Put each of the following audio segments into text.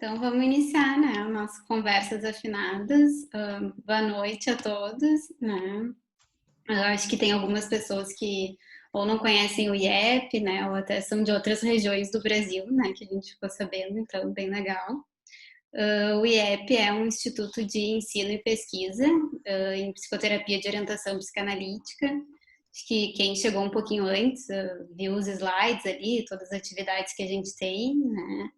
Então vamos iniciar, né, o nosso Conversas Afinadas. Boa noite a todos, né. Eu acho que tem algumas pessoas que ou não conhecem o IEP, né, ou até são de outras regiões do Brasil, né, que a gente ficou sabendo, então bem legal. O IEP é um instituto de ensino e pesquisa, em psicoterapia de orientação psicanalítica. Acho que quem chegou um pouquinho antes, viu os slides ali, todas as atividades que a gente tem, né.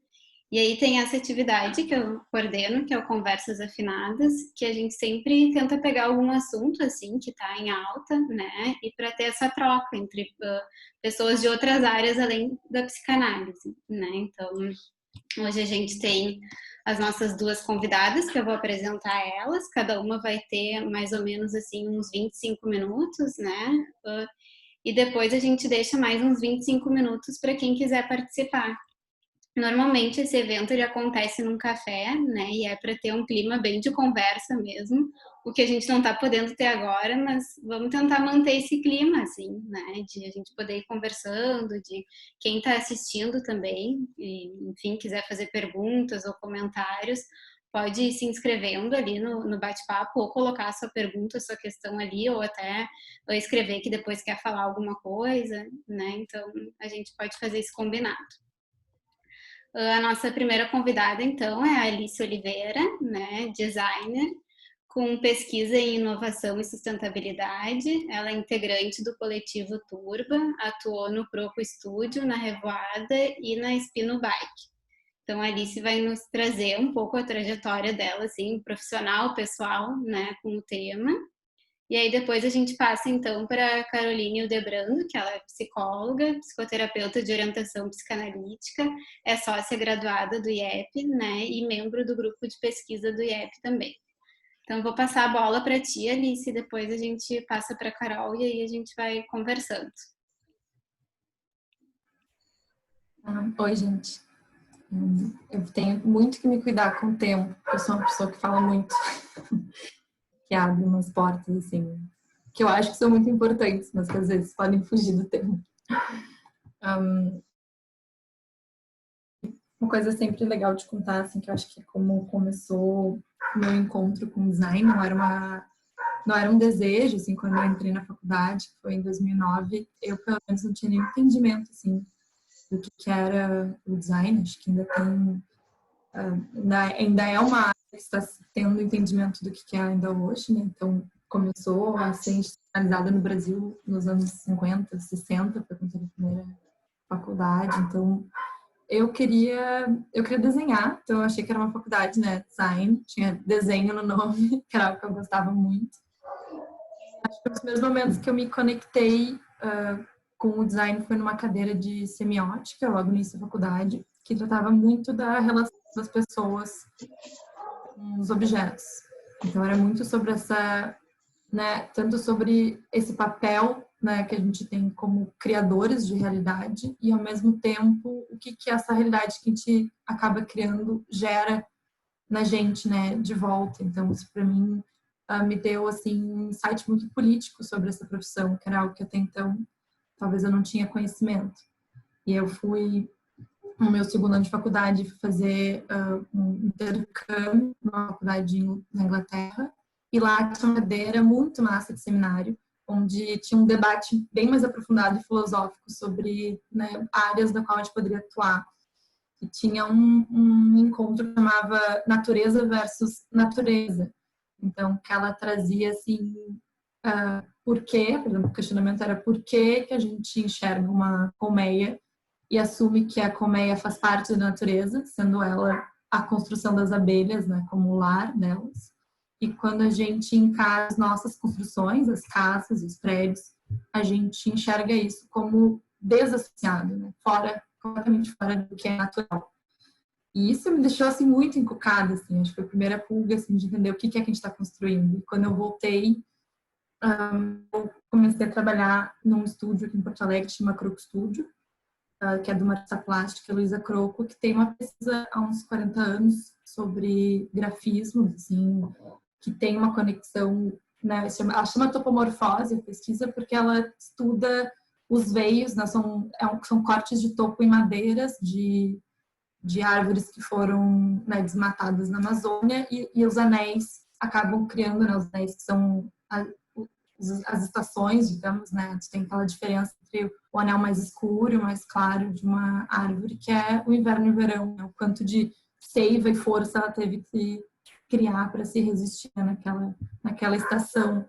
E aí tem essa atividade que eu coordeno, que é o Conversas Afinadas, que a gente sempre tenta pegar algum assunto, assim, que está em alta, né, e para ter essa troca entre pessoas de outras áreas além da psicanálise, né. Então, hoje a gente tem as nossas duas convidadas, que eu vou apresentar elas, cada uma vai ter mais ou menos, assim, uns 25 minutos, né, e depois a gente deixa mais uns 25 minutos para quem quiser participar. Normalmente esse evento ele acontece num café, né, e é para ter um clima bem de conversa mesmo, o que a gente não está podendo ter agora, mas vamos tentar manter esse clima, assim, né, de a gente poder ir conversando, de quem está assistindo também, e, enfim, quiser fazer perguntas ou comentários, pode ir se inscrevendo ali no bate-papo ou colocar a sua pergunta, a sua questão ali, ou até ou escrever que depois quer falar alguma coisa, né, então a gente pode fazer esse combinado. A nossa primeira convidada, então, é a Alice Oliveira, né, designer, com pesquisa em inovação e sustentabilidade. Ela é integrante do coletivo Turba, atuou no Proco Estúdio, na Revoada e na Espino Bike. Então, a Alice vai nos trazer um pouco a trajetória dela, assim, profissional, pessoal, né, com o tema. E aí depois a gente passa então para a Caroline Hildebrando, que ela é psicóloga, psicoterapeuta de orientação psicanalítica, é sócia graduada do IEP, né, e membro do grupo de pesquisa do IEP também. Então vou passar a bola para ti, Alice, e depois a gente passa para a Carol e aí a gente vai conversando. Oi, gente. Eu tenho muito que me cuidar com o tempo. Eu sou uma pessoa que fala muito, que abre umas portas, assim, que eu acho que são muito importantes, mas que às vezes podem fugir do tempo. Uma coisa sempre legal de contar, assim, que eu acho que é como começou o meu encontro com o design, não era um desejo, assim, quando eu entrei na faculdade, que foi em 2009, eu pelo menos não tinha nenhum entendimento, assim, do que era o design. Acho que ainda tem ainda é uma área que está tendo entendimento do que é ainda hoje, né? Então, começou a ser institucionalizada no Brasil nos anos 50, 60, foi quando eu a primeira faculdade. Então, eu queria desenhar, então eu achei que era uma faculdade, né? Design, tinha desenho no nome, que era algo que eu gostava muito. Acho que um dos primeiros momentos que eu me conectei com o design foi numa cadeira de semiótica, logo no início da faculdade, que tratava muito da relação das pessoas com os objetos. Então era muito sobre essa, né, tanto sobre esse papel, né, que a gente tem como criadores de realidade e ao mesmo tempo o que essa realidade que a gente acaba criando gera na gente, né, de volta. Então isso para mim me deu assim um insight muito político sobre essa profissão, que era algo que até então talvez eu não tinha conhecimento. E eu fui no meu segundo ano de faculdade fazer um intercâmbio numa faculdade na Inglaterra, e lá tinha uma cadeira muito massa de seminário, onde tinha um debate bem mais aprofundado e filosófico sobre, né, áreas da qual a gente poderia atuar. E tinha um encontro que chamava Natureza versus Natureza. Então, que ela trazia assim, por quê, por exemplo, o questionamento era por que a gente enxerga uma colmeia e assume que a colmeia faz parte da natureza, sendo ela a construção das abelhas, né, como o lar delas. E quando a gente encara as nossas construções, as casas, os prédios, a gente enxerga isso como desassociado, né, completamente fora do que é natural. E isso me deixou assim muito encucada, assim, acho que foi a primeira pulga assim de entender o que é que a gente está construindo. E quando eu voltei, eu comecei a trabalhar num estúdio aqui em Porto Alegre, que chama Croco Studio, que é de uma artista plástica, Luísa Croco, que tem uma pesquisa há uns 40 anos sobre grafismos, assim, que tem uma conexão, né, ela chama topomorfose a pesquisa porque ela estuda os veios, né, são cortes de topo em madeiras de de árvores que foram, né, desmatadas na Amazônia e os anéis acabam criando, né, os anéis que são as estações, digamos, né? Tem aquela diferença entre o anel mais escuro e o mais claro de uma árvore, que é o inverno e o verão, né? O quanto de seiva e força ela teve que criar para se resistir, né, naquela estação.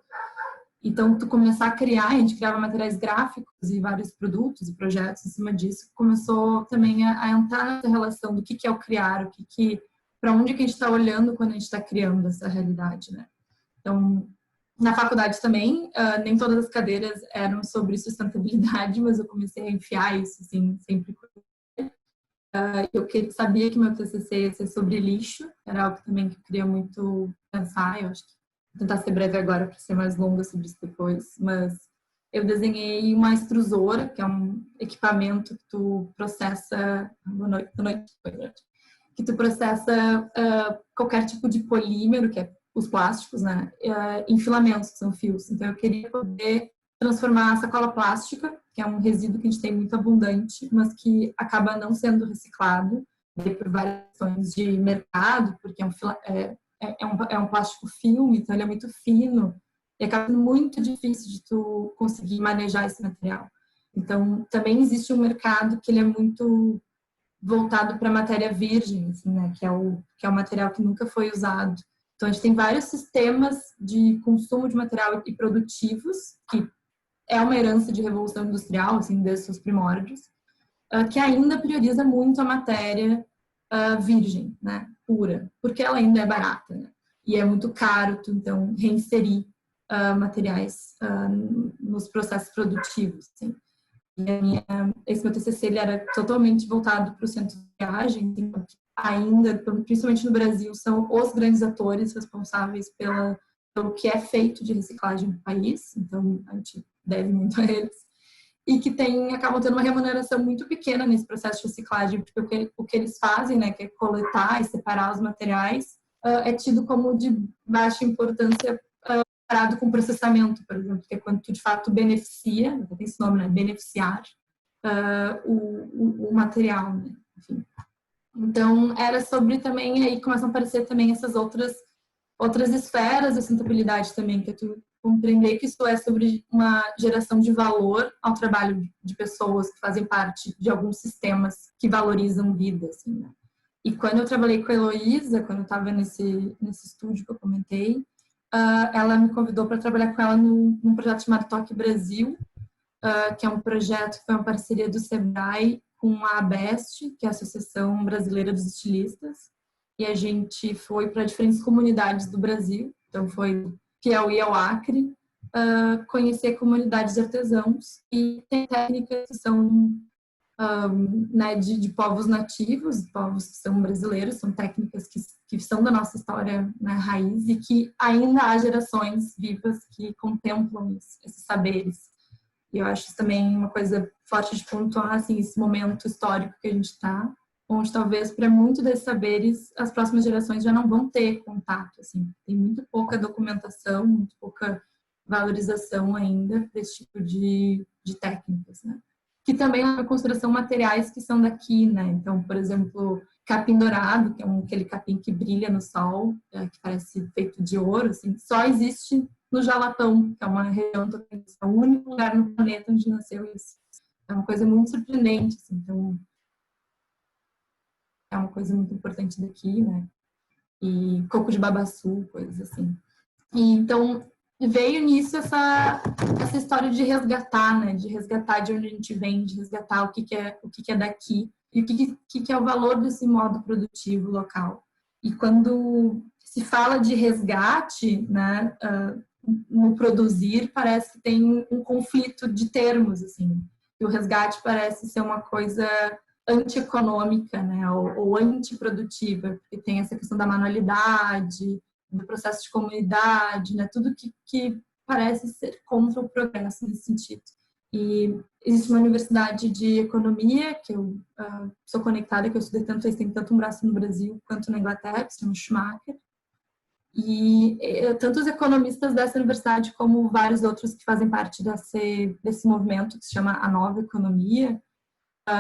Então, tu começar a criar, a gente criava materiais gráficos e vários produtos e projetos em cima disso, começou também a entrar nessa relação do que é o criar, para onde que a gente está olhando quando a gente está criando essa realidade, né? Então, na faculdade também, nem todas as cadeiras eram sobre sustentabilidade, mas eu comecei a enfiar isso, assim, sempre. Eu sabia que meu TCC ia ser sobre lixo, era algo também que eu queria muito pensar, eu acho que vou tentar ser breve agora para ser mais longa sobre isso depois, mas eu desenhei uma extrusora, que é um equipamento que tu processa... Boa noite. Que tu processa qualquer tipo de polímero, que é os plásticos, né, em filamentos, que são fios. Então, eu queria poder transformar a sacola plástica, que é um resíduo que a gente tem muito abundante, mas que acaba não sendo reciclado por várias questões de mercado, porque é um plástico filme, então ele é muito fino e acaba sendo muito difícil de tu conseguir manejar esse material. Então, também existe um mercado que ele é muito voltado para matéria virgem, assim, né, que é o material que nunca foi usado. Então, a gente tem vários sistemas de consumo de material e produtivos, que é uma herança de revolução industrial, assim, desde seus primórdios, que ainda prioriza muito a matéria virgem, né, pura, porque ela ainda é barata, né, e é muito caro, então, reinserir materiais nos processos produtivos, assim. Esse meu TCC ele era totalmente voltado para o centro de viagem, então, ainda, principalmente no Brasil, são os grandes atores responsáveis pelo que é feito de reciclagem no país, então a gente deve muito a eles, e que acabam tendo uma remuneração muito pequena nesse processo de reciclagem, porque o que eles fazem, né, que é coletar e separar os materiais, é tido como de baixa importância comparado com processamento, por exemplo, que é quando tu de fato beneficia, tem esse nome, né, beneficiar o material, né, enfim. Então, era sobre também, aí começam a aparecer também essas outras esferas da sustentabilidade também, que é tu compreender que isso é sobre uma geração de valor ao trabalho de pessoas que fazem parte de alguns sistemas que valorizam vida, assim, né? E quando eu trabalhei com a Heloísa, quando eu estava nesse estúdio que eu comentei, ela me convidou para trabalhar com ela num projeto chamado Toque Brasil, que é um projeto que foi uma parceria do Sebrae com a ABEST, que é a Associação Brasileira dos Estilistas, e a gente foi para diferentes comunidades do Brasil, então foi Piauí ao Acre, conhecer comunidades de artesãos, e tem técnicas que são né, de povos nativos, povos que são brasileiros, são técnicas que são da nossa história, né, raiz, e que ainda há gerações vivas que contemplam esses saberes. E eu acho isso também uma coisa forte de pontuar, assim, esse momento histórico que a gente está, onde talvez para muitos desses saberes as próximas gerações já não vão ter contato, assim. Tem muito pouca documentação, muito pouca valorização ainda desse tipo de técnicas, né? Que também é consideração materiais que são daqui, né? Então, por exemplo, capim dourado, que é aquele capim que brilha no sol, que parece feito de ouro, assim, só existe no Jalapão, que é uma região, é o único lugar no planeta onde nasceu isso. É uma coisa muito surpreendente, assim, então é uma coisa muito importante daqui, né? E coco de babaçu, coisas assim. E então veio nisso essa história de resgatar, né? De resgatar de onde a gente vem, de resgatar o que é daqui e o que é o valor desse modo produtivo local. E quando se fala de resgate, né? No produzir, parece que tem um conflito de termos, assim. E o resgate parece ser uma coisa antieconômica, né, ou antiprodutiva, porque tem essa questão da manualidade, do processo de comunidade, né, tudo que parece ser contra o progresso nesse sentido. E existe uma universidade de economia, que eu sou conectada, que eu estudei tanto, eles têm tanto um braço no Brasil quanto na Inglaterra, que se chama Schumacher. E tanto os economistas dessa universidade como vários outros que fazem parte desse movimento que se chama a Nova Economia,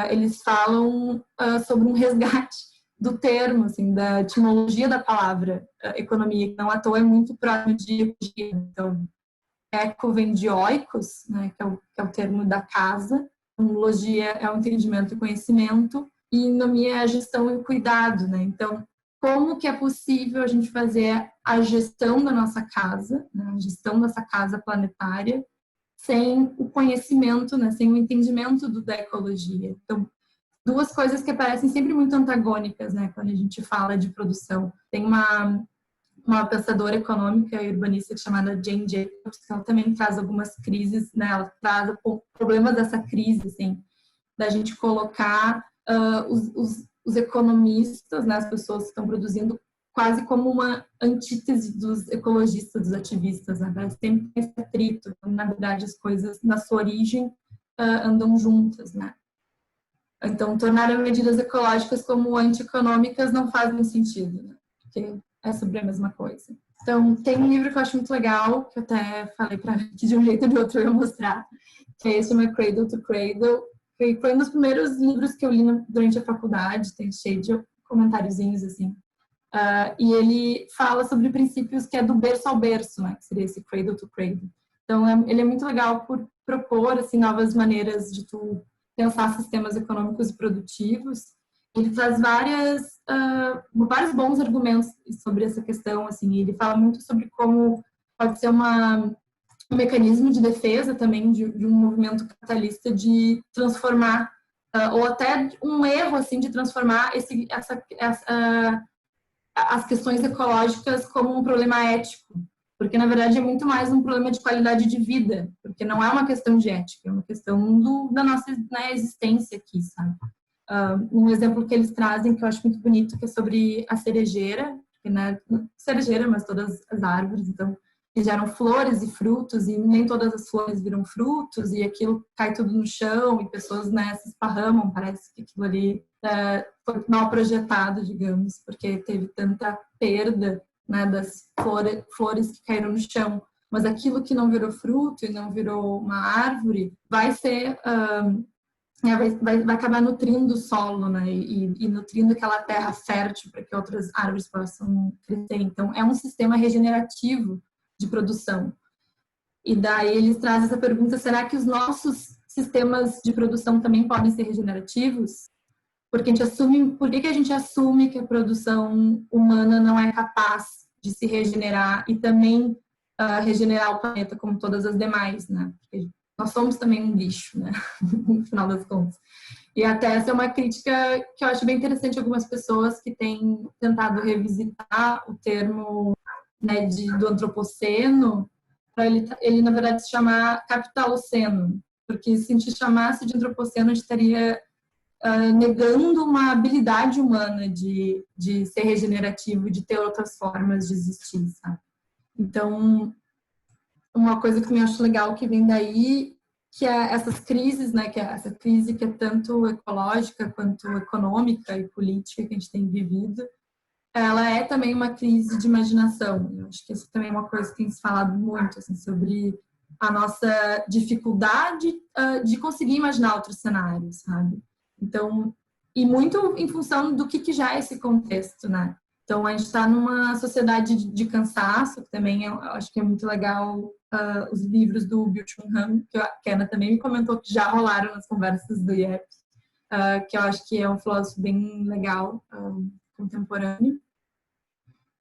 eles falam sobre um resgate do termo, assim, da etimologia da palavra economia, que não à toa é muito próximo de ecologia. Então, eco vem de oikos, né, que é o termo da casa, logia é o entendimento e conhecimento, e nomia é a gestão e o cuidado, né? Então, como que é possível a gente fazer a gestão da nossa casa, né, a gestão dessa casa planetária, sem o conhecimento, né, sem o entendimento da ecologia? Então, duas coisas que parecem sempre muito antagônicas, né, quando a gente fala de produção. Tem uma pensadora econômica e urbanista chamada Jane Jacobs, que ela também traz algumas crises, né, ela traz problemas dessa crise, assim, da gente colocar os economistas, né, as pessoas que estão produzindo, quase como uma antítese dos ecologistas, dos ativistas, né? Sempre tem esse atrito, na verdade as coisas na sua origem andam juntas, né? Então, tornar medidas ecológicas como anti-econômicas não faz sentido, né? Porque é sobre a mesma coisa. Então, tem um livro que eu acho muito legal, que eu até falei para que de um jeito ou de outro eu ia mostrar, que é esse, chama Cradle to Cradle, que foi um dos primeiros livros que eu li durante a faculdade, tem cheio de comentáriozinhos, assim. E ele fala sobre princípios que é do berço ao berço, né? Que seria esse Cradle to Cradle. Então, ele é muito legal por propor, assim, novas maneiras de tu pensar sistemas econômicos e produtivos. Ele traz vários bons argumentos sobre essa questão, assim. Ele fala muito sobre como pode ser um mecanismo de defesa também de um movimento capitalista de transformar, ou até um erro, assim, de transformar as questões ecológicas como um problema ético, porque na verdade é muito mais um problema de qualidade de vida, porque não é uma questão de ética, é uma questão da nossa, né, existência aqui, sabe? Um exemplo que eles trazem que eu acho muito bonito, que é sobre a cerejeira, que não é cerejeira, mas todas as árvores, então que geram flores e frutos, e nem todas as flores viram frutos, e aquilo cai tudo no chão, e pessoas, né, se esparramam, parece que aquilo ali foi mal projetado, digamos, porque teve tanta perda, né, das flores que caíram no chão. Mas aquilo que não virou fruto e não virou uma árvore vai ser... vai acabar nutrindo o solo, né, e nutrindo aquela terra fértil para que outras árvores possam crescer. Então, é um sistema regenerativo de produção. E daí eles trazem essa pergunta, será que os nossos sistemas de produção também podem ser regenerativos? Porque por que a gente assume que a produção humana não é capaz de se regenerar e também regenerar o planeta como todas as demais, né? Porque nós somos também um lixo, né? No final das contas. E até essa é uma crítica que eu acho bem interessante, algumas pessoas que têm tentado revisitar o termo, né, do antropoceno, para ele, na verdade, se chamar capitaloceno, porque se a gente chamasse de antropoceno, a gente estaria negando uma habilidade humana de ser regenerativo, de ter outras formas de existir, sabe? Então, uma coisa que eu acho legal que vem daí, que é essas crises, né, que é essa crise que é tanto ecológica quanto econômica e política que a gente tem vivido, ela é também uma crise de imaginação. Eu acho que isso também é uma coisa que tem se falado muito, assim, sobre a nossa dificuldade de conseguir imaginar outros cenários, sabe? Então, e muito em função do que já é esse contexto, né? Então, a gente está numa sociedade de cansaço, que também eu acho que é muito legal, os livros do Byung-Chul Han, que a Kenna também me comentou que já rolaram nas conversas do IEP, que eu acho que é um filósofo bem legal, contemporâneo.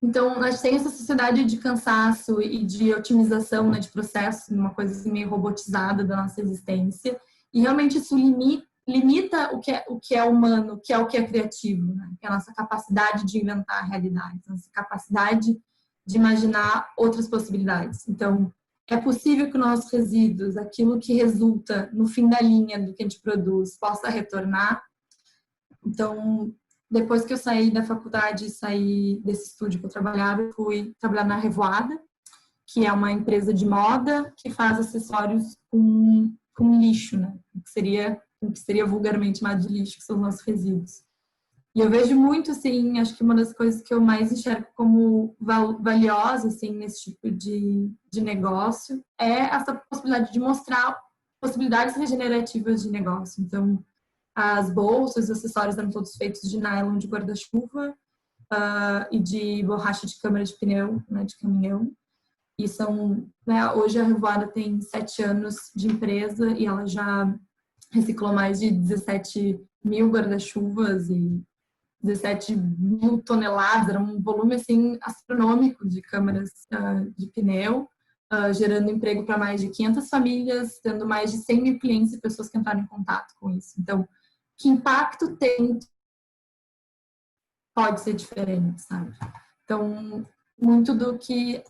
Então, nós temos essa sociedade de cansaço e de otimização, né, de processos, uma coisa assim meio robotizada da nossa existência, e realmente isso limita o que é humano, o que é criativo, né? Que é a nossa capacidade de inventar realidades, a nossa capacidade de imaginar outras possibilidades. Então, é possível que nossos resíduos, aquilo que resulta no fim da linha do que a gente produz, possa retornar. Então, depois que eu saí da faculdade, saí desse estúdio que eu trabalhava, eu fui trabalhar na Revoada, que é uma empresa de moda que faz acessórios com lixo, né? O que seria vulgarmente chamado de lixo, que são os nossos resíduos. E eu vejo muito, assim, acho que uma das coisas que eu mais enxergo como valiosa, assim, nesse tipo de negócio é essa possibilidade de mostrar possibilidades regenerativas de negócio. Então, As bolsas, os acessórios eram todos feitos de nylon de guarda-chuva e de borracha de câmara de pneu, né, de caminhão. E são, né, hoje a Revoada tem 7 anos de empresa e ela já reciclou mais de 17 mil guarda-chuvas e 17 mil toneladas, era um volume assim astronômico de câmaras de pneu, gerando emprego para mais de 500 famílias, tendo mais de 100 mil clientes e pessoas que entraram em contato com isso. Então, que impacto tem? Pode ser diferente, sabe? Então, muito do que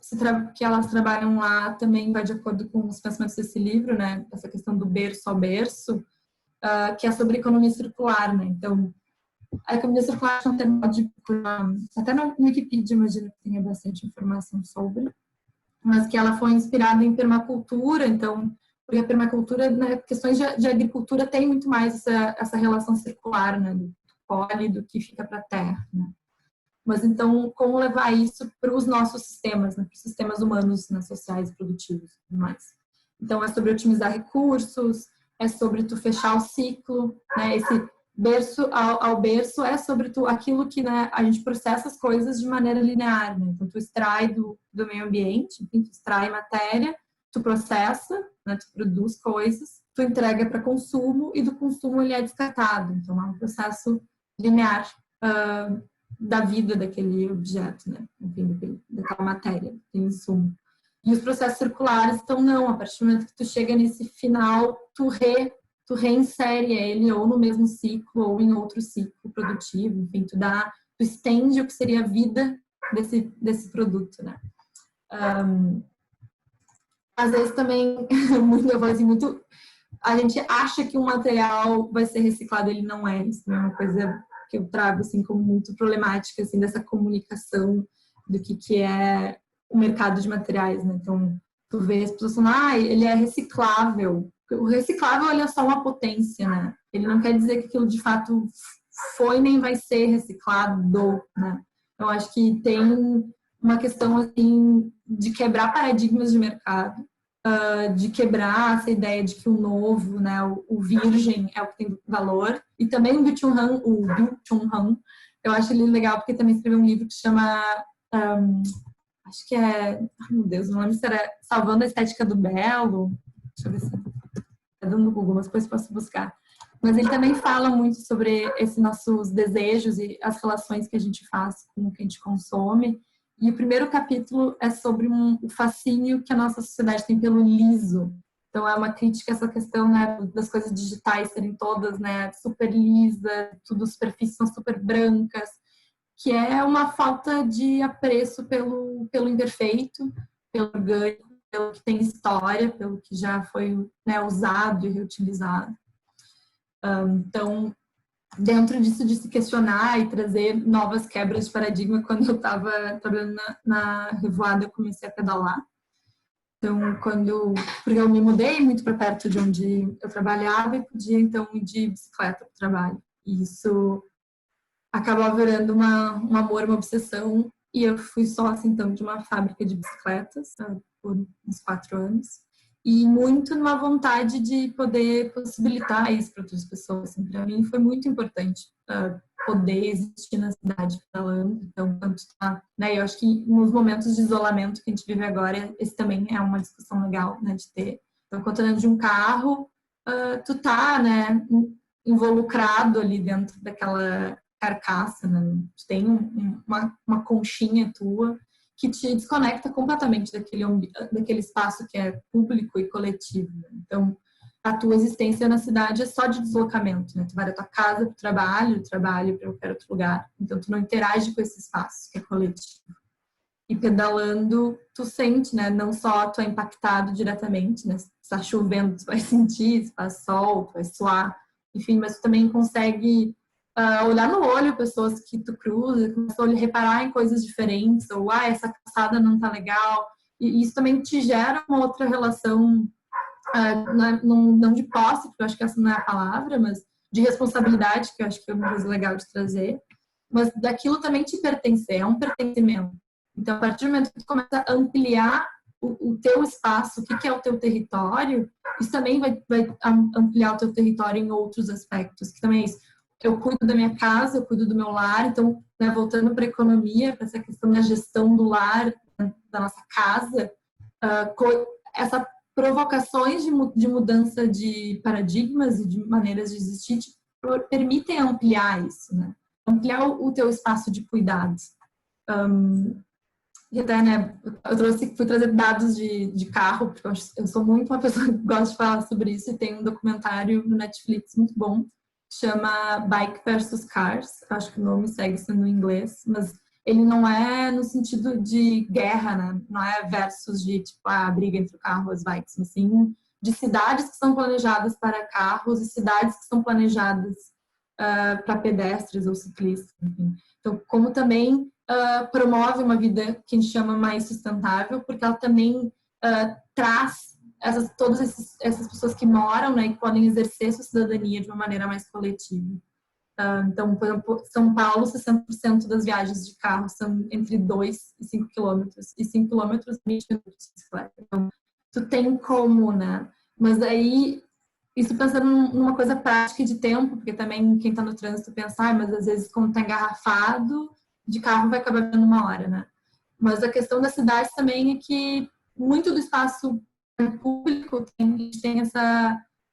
elas trabalham lá também vai de acordo com os pensamentos desse livro, né? Essa questão do berço ao berço, que é sobre economia circular, né? Então, a economia circular é um termo até na Wikipedia, imagino que tenha bastante informação sobre, mas que ela foi inspirada em permacultura, então, porque a permacultura, né, questões de agricultura tem muito mais essa relação circular, né, do colhe do que fica para a terra, né. Mas então, como levar isso para os nossos sistemas, né, para os sistemas humanos, né, sociais e produtivos e tudo mais. Então, é sobre otimizar recursos, é sobre tu fechar o ciclo, né, esse berço ao berço é sobre aquilo que, né, a gente processa as coisas de maneira linear, né? Então tu extrai do meio ambiente, enfim, tu extrai matéria, tu processa, né, tu produz coisas, tu entrega para consumo e do consumo ele é descartado. Então é um processo linear da vida daquele objeto, né? Enfim, daquela matéria, daquele insumo. E os processos circulares, então não, a partir do momento que tu chega nesse final, tu reinsere ele ou no mesmo ciclo ou em outro ciclo produtivo, enfim, tu estende o que seria a vida desse produto, né? Às vezes também, a gente acha que um material vai ser reciclado, ele não é, isso é uma coisa que eu trago, assim, como muito problemática, assim, dessa comunicação do que é o mercado de materiais, né? Então, tu vê as pessoas falando, ele é reciclável. O reciclável, ele é só uma potência, né? Ele não quer dizer que aquilo de fato foi nem vai ser reciclado, né? Eu acho que tem uma questão, assim, de quebrar paradigmas de mercado, de quebrar essa ideia de que o novo, né, o virgem é o que tem valor. E também o Byung-Chul Han, eu acho ele legal porque também escreveu um livro que se chama, acho que é, meu Deus, não lembro se era Salvando a Estética do Belo. Deixa eu ver se tá dando no Google, mas depois posso buscar. Mas ele também fala muito sobre esses nossos desejos e as relações que a gente faz com o que a gente consome. E o primeiro capítulo é sobre o fascínio que a nossa sociedade tem pelo liso. Então, é uma crítica a essa questão, né, das coisas digitais serem todas, né, super lisas, tudo, as superfícies são super brancas, que é uma falta de apreço pelo imperfeito, pelo orgânico, pelo que tem história, pelo que já foi, né, usado e reutilizado. Então, dentro disso de se questionar e trazer novas quebras de paradigma, quando eu estava trabalhando na Revoada, eu comecei a pedalar. Então, porque eu me mudei muito para perto de onde eu trabalhava e podia, então, ir de bicicleta para o trabalho. E isso acabou virando um amor, uma obsessão. E eu fui sócia, então, de uma fábrica de bicicletas, por uns 4 anos. E muito numa vontade de poder possibilitar isso para outras pessoas. Assim, para mim foi muito importante poder existir na cidade pedalando. Então, quando tá, né, eu acho que nos momentos de isolamento que a gente vive agora, esse também é uma discussão legal, né, de ter. Então, quando tu dentro de um carro, tu tá, né, involucrado ali dentro daquela carcaça, né? Tu tem uma conchinha tua que te desconecta completamente daquele espaço que é público e coletivo. Né? Então, a tua existência na cidade é só de deslocamento, né? Tu vai da tua casa para o trabalho para qualquer outro lugar. Então, tu não interage com esse espaço que é coletivo. E pedalando, tu sente, né? Não só tu é impactado diretamente, né? Se está chovendo, tu vai sentir, se faz sol, tu vai suar, enfim, mas tu também consegue olhar no olho pessoas que tu cruza, começar a reparar em coisas diferentes, ou essa calçada não tá legal, e isso também te gera uma outra relação, não de posse, porque eu acho que essa não é a palavra, mas de responsabilidade, que eu acho que é uma coisa legal de trazer, mas daquilo também te pertencer, é um pertencimento. Então, a partir do momento que tu começa a ampliar o teu espaço, o que é o teu território, isso também vai ampliar o teu território em outros aspectos, que também é isso. Eu cuido da minha casa, eu cuido do meu lar, então, né, voltando para a economia, para essa questão da gestão do lar, da nossa casa, essa provocações de mudança de paradigmas e de maneiras de existir permitem ampliar isso, né? Ampliar o teu espaço de cuidados. E até, né, fui trazer dados de carro, porque eu sou muito uma pessoa que gosta de falar sobre isso, e tem um documentário no Netflix muito bom, que chama Bike versus Cars, acho que o nome segue sendo em inglês, mas ele não é no sentido de guerra, né? Não é versus de, tipo, a briga entre o carro e as bikes, mas sim de cidades que são planejadas para carros e cidades que são planejadas para pedestres ou ciclistas, enfim. Então, como também promove uma vida que a gente chama mais sustentável, porque ela também traz todas essas pessoas que moram, né, e que podem exercer sua cidadania de uma maneira mais coletiva. Então, por exemplo, São Paulo, 60% das viagens de carro são entre 2 e 5 quilômetros, e 5 quilômetros, 20 minutos de bicicleta. Então, tu tem como, né? Mas daí, isso pensando numa coisa prática de tempo, porque também quem está no trânsito pensa, mas às vezes quando está engarrafado, de carro vai acabar vendo uma hora, né? Mas a questão das cidades também é que muito do espaço público tem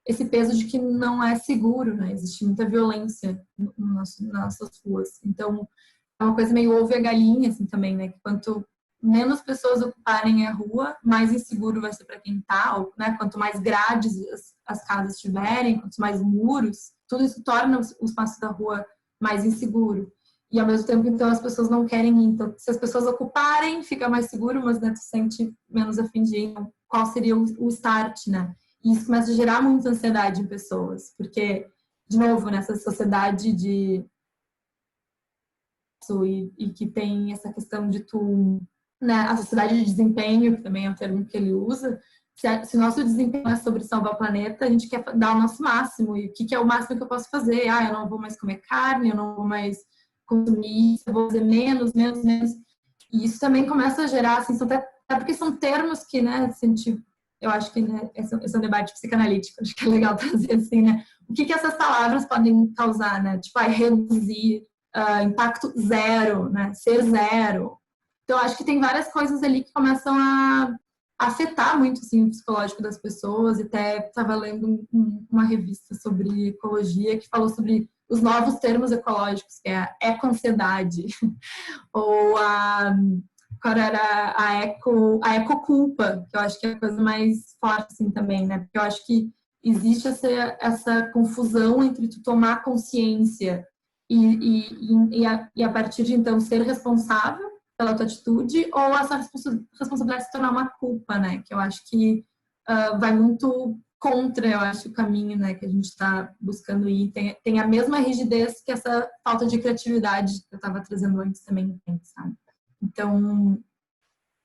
esse peso de que não é seguro, né? Existe muita violência nas nossas ruas. Então, é uma coisa meio ovo e a galinha, assim, também, né? Que quanto menos pessoas ocuparem a rua, mais inseguro vai ser para quem tá, ou, né? Quanto mais grades as casas tiverem, quanto mais muros, tudo isso torna o espaço da rua mais inseguro. E, ao mesmo tempo, então, as pessoas não querem ir. Então, se as pessoas ocuparem, fica mais seguro, mas, né, tu sente menos a fim de ir. Então, qual seria o start, né? E isso começa a gerar muita ansiedade em pessoas, porque, de novo, nessa sociedade e que tem essa questão de né, a sociedade de desempenho, que também é um termo que ele usa, se o nosso desempenho é sobre salvar o planeta, a gente quer dar o nosso máximo. E o que é o máximo que eu posso fazer? Eu não vou mais comer carne, eu não vou mais consumir isso, eu vou fazer menos. E isso também começa a gerar, assim, até porque são termos que, né, assim, eu acho que, né, esse é um debate psicanalítico, acho que é legal trazer assim, né? O que essas palavras podem causar, né? Tipo, reduzir, impacto zero, né? Ser zero. Então, acho que tem várias coisas ali que começam a afetar muito, assim, o psicológico das pessoas. E até estava lendo uma revista sobre ecologia que falou sobre os novos termos ecológicos, que é a eco-ansiedade, ou qual era a ecoculpa, que eu acho que é a coisa mais forte, assim, também, né? Porque eu acho que existe essa confusão entre tu tomar consciência e a partir de, então, ser responsável pela tua atitude, ou essa responsabilidade se tornar uma culpa, né? Que eu acho que vai muito contra, eu acho, o caminho, né, que a gente está buscando ir. Tem a mesma rigidez que essa falta de criatividade que eu estava trazendo antes também tem, sabe? Então,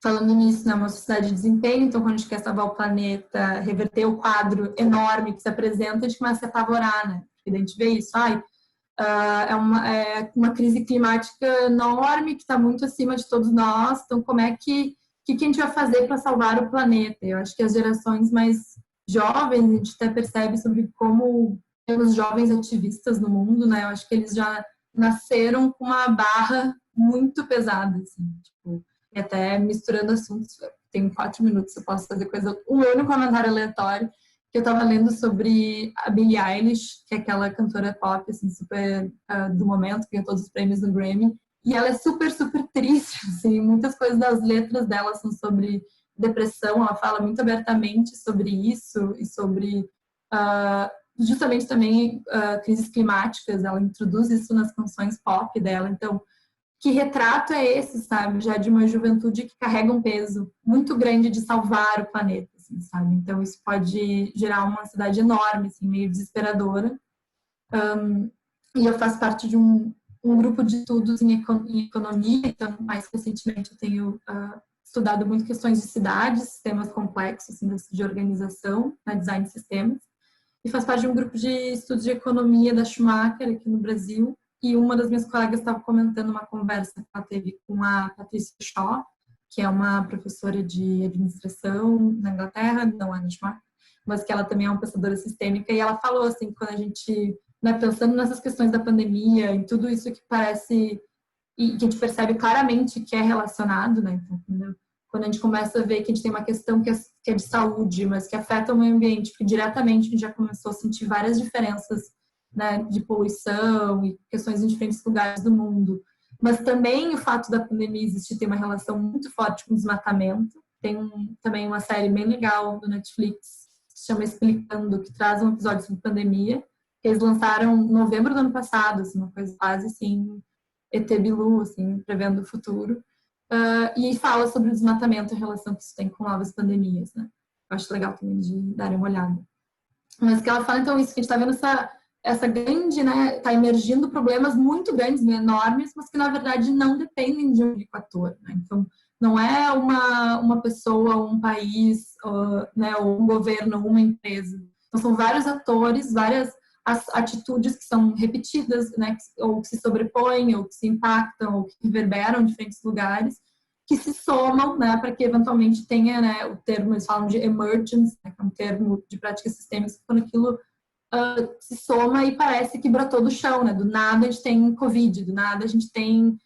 falando nisso, né, uma sociedade de desempenho, então quando a gente quer salvar o planeta, reverter o quadro enorme que se apresenta, a gente começa a se apavorar, né? Porque a gente vê isso, é uma crise climática enorme que está muito acima de todos nós, então como é que a gente vai fazer para salvar o planeta? Eu acho que as gerações mais jovens, a gente até percebe sobre como temos jovens ativistas no mundo, né? Eu acho que eles já nasceram com uma barra muito pesada, assim, tipo, e até misturando assuntos, tem 4 minutos, eu posso fazer um único comentário aleatório, que eu estava lendo sobre a Billie Eilish, que é aquela cantora pop, assim, super do momento, que ganhou todos os prêmios no Grammy, e ela é super, super triste, assim, muitas coisas das letras dela são sobre depressão, ela fala muito abertamente sobre isso e sobre justamente também crises climáticas, ela introduz isso nas canções pop dela, então que retrato é esse, sabe, já de uma juventude que carrega um peso muito grande de salvar o planeta, assim, sabe, então isso pode gerar uma ansiedade enorme, assim, meio desesperadora, e eu faço parte de um grupo de estudos em economia, então mais recentemente eu tenho estudado muito questões de cidades, sistemas complexos, assim, de organização, né, design de sistemas, e faço parte de um grupo de estudos de economia da Schumacher aqui no Brasil, e uma das minhas colegas estava comentando uma conversa que ela teve com a Patrícia Shaw, que é uma professora de administração na Inglaterra, não é Benchmark, mas que ela também é uma pensadora sistêmica, e ela falou assim, quando a gente, né, pensando nessas questões da pandemia, em tudo isso que parece, e que a gente percebe claramente que é relacionado, né, então, quando a gente começa a ver que a gente tem uma questão que é de saúde, mas que afeta o meio ambiente, porque diretamente a gente já começou a sentir várias diferenças, né, de poluição e questões em diferentes lugares do mundo. Mas também o fato da pandemia existir tem uma relação muito forte com o desmatamento. Tem também uma série bem legal do Netflix, que se chama Explicando, que traz um episódio sobre pandemia, que eles lançaram em novembro do ano passado, assim, uma coisa quase assim, ET Bilu, assim, prevendo o futuro. E fala sobre o desmatamento e a relação que isso tem com novas pandemias, né? Eu acho legal também de darem uma olhada. Mas que ela fala, então, isso, que a gente está vendo essa grande, né, está emergindo problemas muito grandes, né, enormes, mas que, na verdade, não dependem de um único ator, né? Então, não é uma pessoa, um país, né, ou um governo, ou uma empresa. Então, são vários atores, várias as atitudes que são repetidas, né, ou que se sobrepõem, ou que se impactam, ou que reverberam em diferentes lugares, que se somam, né, para que eventualmente tenha, né, o termo, eles falam de emergence, né, que é um termo de práticas sistêmicas, quando aquilo se soma e parece que brotou do chão, né, do nada a gente tem Covid, do nada a gente tem,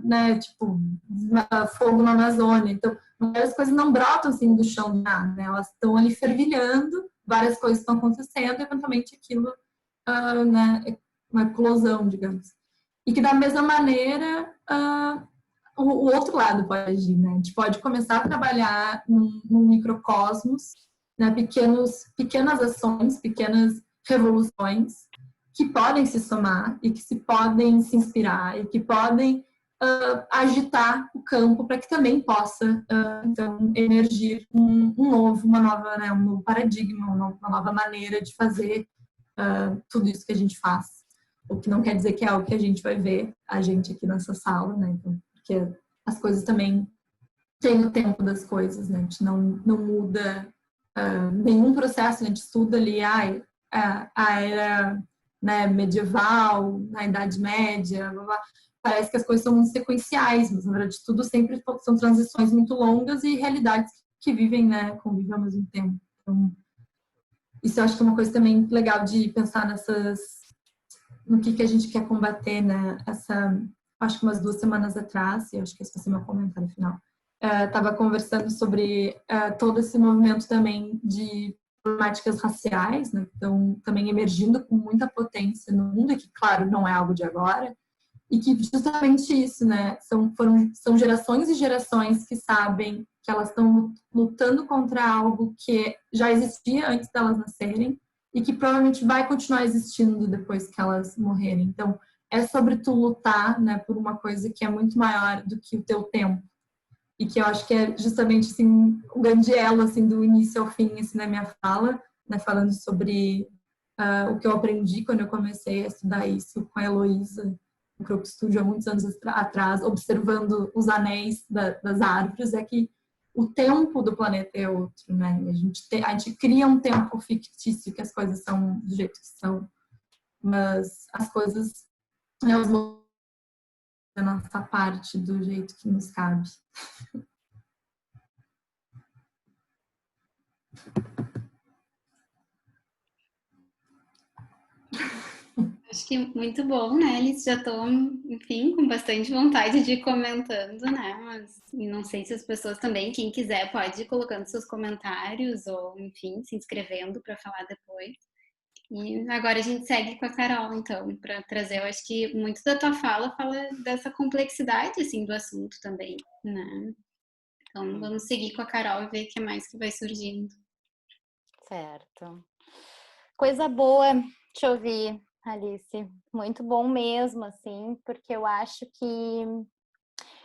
né, tipo, fogo na Amazônia, então as coisas não brotam assim do chão do nada, né, elas estão ali fervilhando, várias coisas estão acontecendo e eventualmente aquilo, né, é uma eclosão, digamos. E que da mesma maneira, o outro lado pode agir, né? A gente pode começar a trabalhar num microcosmos, né? Pequenas ações, pequenas revoluções que podem se somar e que se podem se inspirar e que podem agitar o campo para que também possa então emergir uma nova, né, um novo paradigma, uma nova maneira de fazer tudo isso que a gente faz. O que não quer dizer que é algo que a gente vai ver, a gente aqui nessa sala, né? Então, porque as coisas também têm o tempo das coisas, né? A gente não muda nenhum processo, a gente estuda ali a era, né, medieval, na Idade Média, blá, blá. Parece que as coisas são muito sequenciais, mas na verdade tudo sempre são transições muito longas e realidades que vivem, né, convivem ao mesmo tempo. Então, isso eu acho que é uma coisa também legal de pensar no que a gente quer combater, né? Acho que umas 2 semanas atrás, e acho que esse vai ser meu comentário final, estava conversando sobre todo esse movimento também de problemáticas raciais, né? Então, também emergindo com muita potência no mundo, e que, claro, não é algo de agora, e que justamente isso, né? São gerações e gerações que sabem que elas estão lutando contra algo que já existia antes delas nascerem, e que provavelmente vai continuar existindo depois que elas morrerem. Então, é sobre tu lutar, né, por uma coisa que é muito maior do que o teu tempo. E que eu acho que é justamente, assim, o grande elo, assim, do início ao fim, assim, na minha fala, né, falando sobre o que eu aprendi quando eu comecei a estudar isso com a Heloísa, no Croco Studio, há muitos anos atrás, observando os anéis das árvores, é que o tempo do planeta é outro, né? A gente cria um tempo fictício que as coisas são do jeito que são, mas as coisas, elas vão da nossa parte do jeito que nos cabe. Acho que muito bom, né? Eles já estão, enfim, com bastante vontade de ir comentando, né? Mas e não sei se as pessoas também, quem quiser, pode ir colocando seus comentários ou, enfim, se inscrevendo para falar depois. E agora a gente segue com a Carol, então, para trazer, eu acho que muito da tua fala dessa complexidade, assim, do assunto também, né? Então, vamos seguir com a Carol e ver o que mais que vai surgindo. Certo. Coisa boa te ouvir, Alice. Muito bom mesmo, assim, porque eu acho que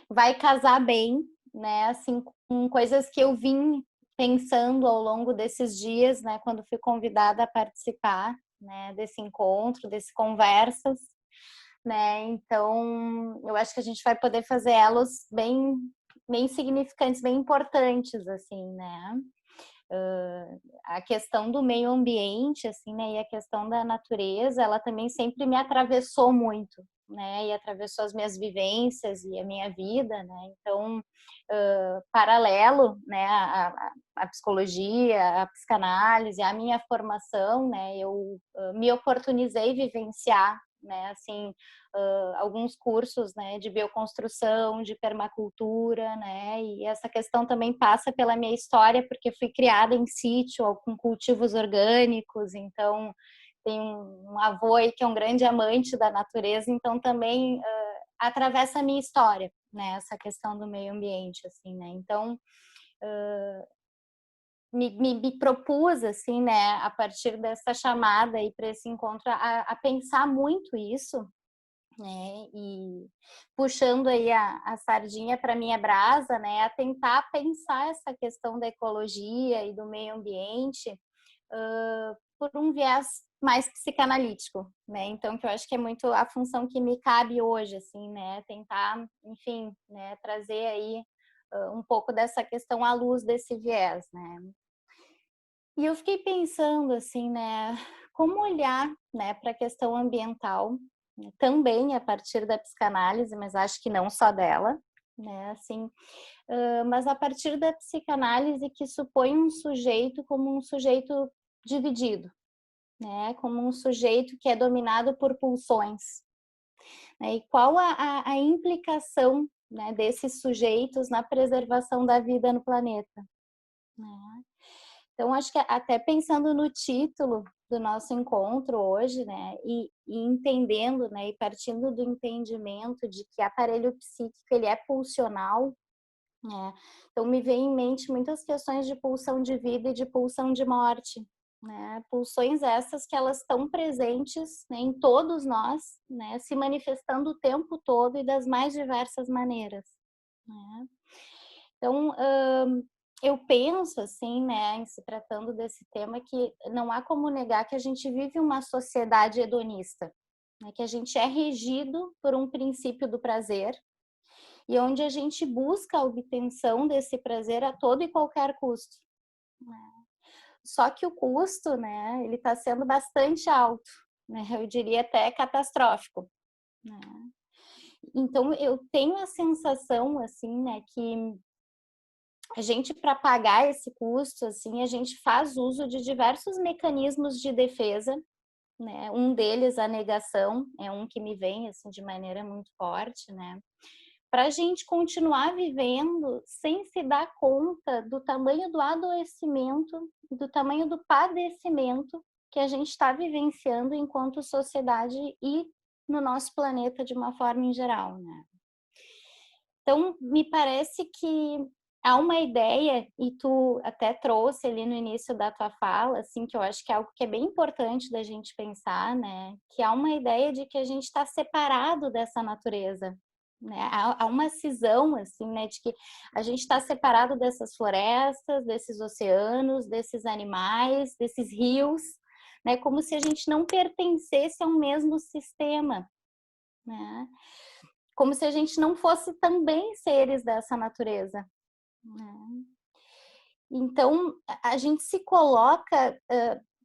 vai casar bem, né? Assim, com coisas que eu vim pensando ao longo desses dias, né? Quando fui convidada a participar, né? Desse encontro, desse conversas, né? Então, eu acho que a gente vai poder fazer elos bem significantes, bem importantes, assim, né? A questão do meio ambiente, assim, né, e a questão da natureza, ela também sempre me atravessou muito, né, e atravessou as minhas vivências e a minha vida, né, então, paralelo, né, a psicologia, a psicanálise, a minha formação, né, eu me oportunizei vivenciar, né, assim, alguns cursos, né, de bioconstrução, de permacultura, né, e essa questão também passa pela minha história, porque fui criada em sítio, com cultivos orgânicos, então tem um avô aí que é um grande amante da natureza, então também atravessa a minha história, né, essa questão do meio ambiente, assim, né, então me propus, assim, né, a partir dessa chamada aí para esse encontro, a pensar muito isso, né, e puxando aí a sardinha para minha brasa, né, a tentar pensar essa questão da ecologia e do meio ambiente por um viés mais psicanalítico, né, então que eu acho que é muito a função que me cabe hoje, assim, né, tentar, enfim, né, trazer aí um pouco dessa questão à luz desse viés, né. E eu fiquei pensando, assim, né, como olhar, né, para a questão ambiental, né, também a partir da psicanálise, mas acho que não só dela, né, assim, mas a partir da psicanálise que supõe um sujeito como um sujeito dividido, né, como um sujeito que é dominado por pulsões, né, e qual a implicação, né, desses sujeitos na preservação da vida no planeta, né? Então, acho que até pensando no título do nosso encontro hoje, né, e entendendo, né, e partindo do entendimento de que aparelho psíquico ele é pulsional, né, então me vem em mente muitas questões de pulsão de vida e de pulsão de morte, né, pulsões essas que elas estão presentes, né, em todos nós, né, se manifestando o tempo todo e das mais diversas maneiras, né. Então, eu penso, assim, né, em se tratando desse tema, que não há como negar que a gente vive uma sociedade hedonista, né, que a gente é regido por um princípio do prazer e onde a gente busca a obtenção desse prazer a todo e qualquer custo, né. Só que o custo, né, ele está sendo bastante alto, né, eu diria até catastrófico, né. Então, eu tenho a sensação, assim, né, que a gente, para pagar esse custo, assim, a gente faz uso de diversos mecanismos de defesa, né? Um deles, a negação, é um que me vem, assim, de maneira muito forte, né? Para a gente continuar vivendo sem se dar conta do tamanho do adoecimento, do tamanho do padecimento que a gente está vivenciando enquanto sociedade e no nosso planeta de uma forma em geral, né? Então, me parece que há uma ideia, e tu até trouxe ali no início da tua fala, assim, que eu acho que é algo que é bem importante da gente pensar, né? Que há uma ideia de que a gente está separado dessa natureza, né? Há uma cisão, assim, né? De que a gente está separado dessas florestas, desses oceanos, desses animais, desses rios, né? Como se a gente não pertencesse a um mesmo sistema, né? Como se a gente não fosse também seres dessa natureza, né? Então, a gente se coloca,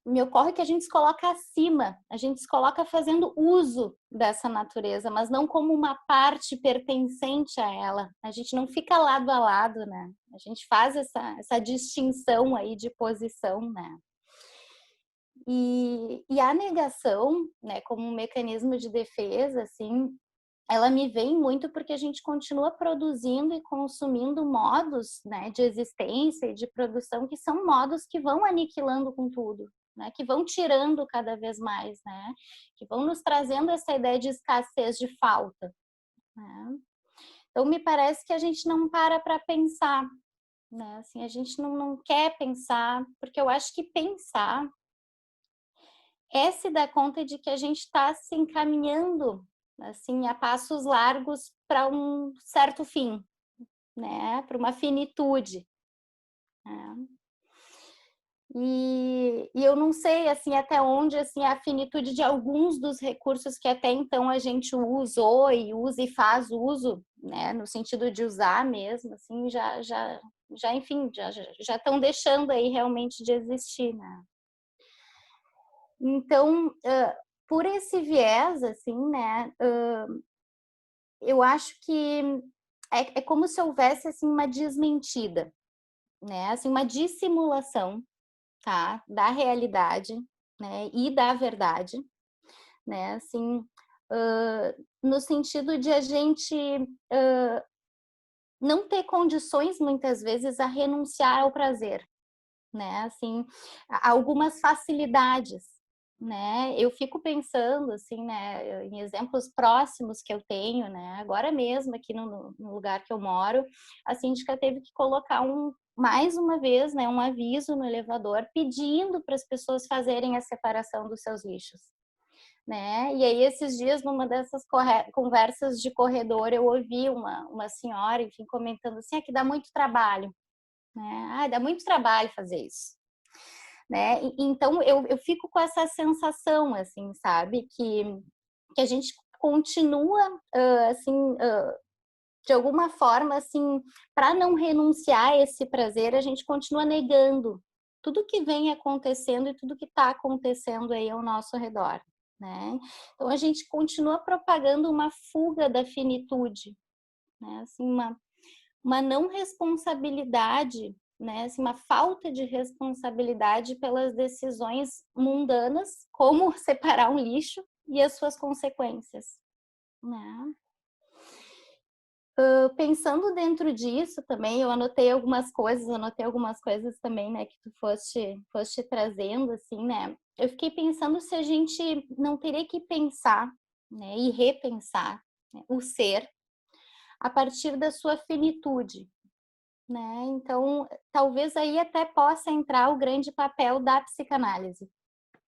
me ocorre que a gente se coloca acima, a gente se coloca fazendo uso dessa natureza, mas não como uma parte pertencente a ela. A gente não fica lado a lado, né? A gente faz essa distinção aí de posição, né? E a negação, né, como um mecanismo de defesa, assim, ela me vem muito porque a gente continua produzindo e consumindo modos, né, de existência e de produção que são modos que vão aniquilando com tudo, né, que vão tirando cada vez mais, né, que vão nos trazendo essa ideia de escassez, de falta, né. Então, me parece que a gente não para pensar, né, assim, a gente não quer pensar, porque eu acho que pensar é se dar conta de que a gente está se encaminhando, assim, a passos largos para um certo fim, né? Para uma finitude, né? E eu não sei, assim, até onde, assim, a finitude de alguns dos recursos que até então a gente usou e usa e faz uso, né, no sentido de usar mesmo, assim, enfim, já estão deixando aí realmente de existir, né? Então, por esse viés, assim, né, eu acho que é como se houvesse, assim, uma desmentida, né, assim, uma dissimulação, tá, da realidade, né, e da verdade, né, assim, no sentido de a gente não ter condições, muitas vezes, a renunciar ao prazer, né, assim, algumas facilidades, né, eu fico pensando, assim, né, em exemplos próximos que eu tenho, né, agora mesmo aqui no lugar que eu moro, a síndica teve que colocar mais uma vez, né, um aviso no elevador pedindo para as pessoas fazerem a separação dos seus lixos, né, e aí esses dias, numa dessas conversas de corredor, eu ouvi uma senhora, enfim, comentando assim, que dá muito trabalho, né, dá muito trabalho fazer isso, né, então eu fico com essa sensação, assim, sabe, que a gente continua, assim, de alguma forma, assim, para não renunciar a esse prazer, a gente continua negando tudo que vem acontecendo e tudo que está acontecendo aí ao nosso redor, né? Então a gente continua propagando uma fuga da finitude, né? Assim, uma não responsabilidade, né? Assim, uma falta de responsabilidade pelas decisões mundanas, como separar um lixo e as suas consequências, né? Pensando dentro disso também, eu anotei algumas coisas também, né, que tu foste trazendo, assim, né, eu fiquei pensando se a gente não teria que pensar, né, e repensar, né, o ser a partir da sua finitude, né, então, talvez aí até possa entrar o grande papel da psicanálise,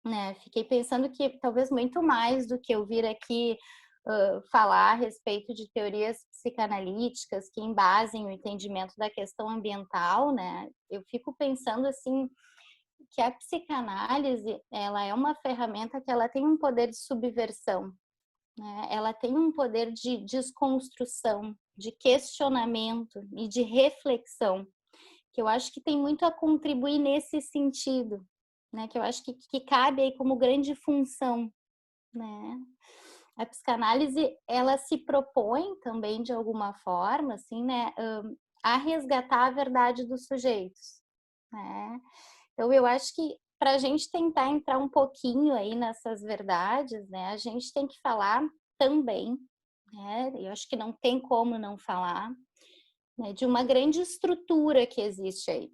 né, fiquei pensando que talvez muito mais do que eu vir aqui falar a respeito de teorias psicanalíticas que embasem o entendimento da questão ambiental, né? Eu fico pensando assim que a psicanálise, ela é uma ferramenta que ela tem um poder de subversão, né? Ela tem um poder de desconstrução, de questionamento e de reflexão, que eu acho que tem muito a contribuir nesse sentido, né? Que eu acho que cabe aí como grande função, né? A psicanálise, ela se propõe também, de alguma forma, assim, né, a resgatar a verdade dos sujeitos, né? Então, eu acho que para a gente tentar entrar um pouquinho aí nessas verdades, né, a gente tem que falar também, né, eu acho que não tem como não falar, né, de uma grande estrutura que existe aí,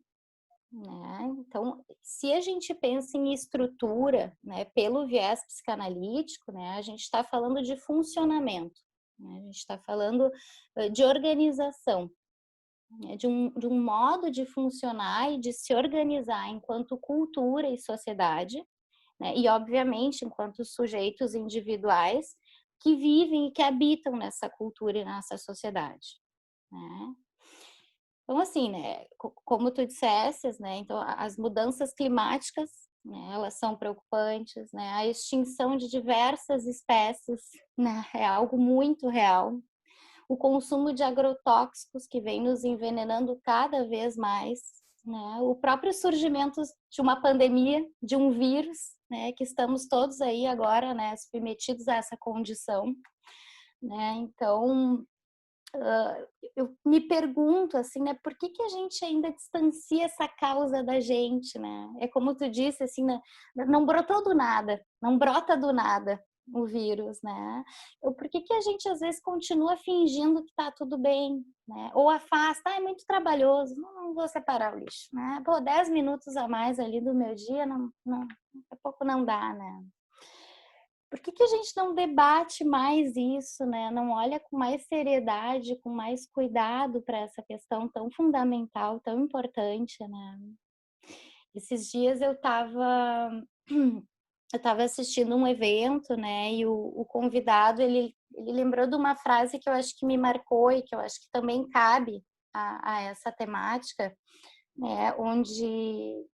né? Então, se a gente pensa em estrutura, né, pelo viés psicanalítico, né, a gente está falando de funcionamento, né, a gente está falando de organização, né, de um modo de funcionar e de se organizar enquanto cultura e sociedade, né, e obviamente enquanto sujeitos individuais que vivem e que habitam nessa cultura e nessa sociedade, né? Então, assim, né, como tu dissesses, né, então as mudanças climáticas, né, elas são preocupantes, né, a extinção de diversas espécies, né, é algo muito real. O consumo de agrotóxicos que vem nos envenenando cada vez mais, né, o próprio surgimento de uma pandemia, de um vírus, né, que estamos todos aí agora, né, submetidos a essa condição, né, então eu me pergunto, assim, né, por que a gente ainda distancia essa causa da gente, né? É como tu disse, assim, né, não brotou do nada, não brota do nada o vírus, né? Por que a gente às vezes continua fingindo que tá tudo bem, né? Ou afasta, é muito trabalhoso, não vou separar o lixo, né? Pô, 10 minutos a mais ali do meu dia, daqui a pouco não dá, né? Por que a gente não debate mais isso, né? Não olha com mais seriedade, com mais cuidado para essa questão tão fundamental, tão importante, né? Esses dias eu estava assistindo um evento, né? E o convidado, ele lembrou de uma frase que eu acho que me marcou e que eu acho que também cabe a essa temática, né? Onde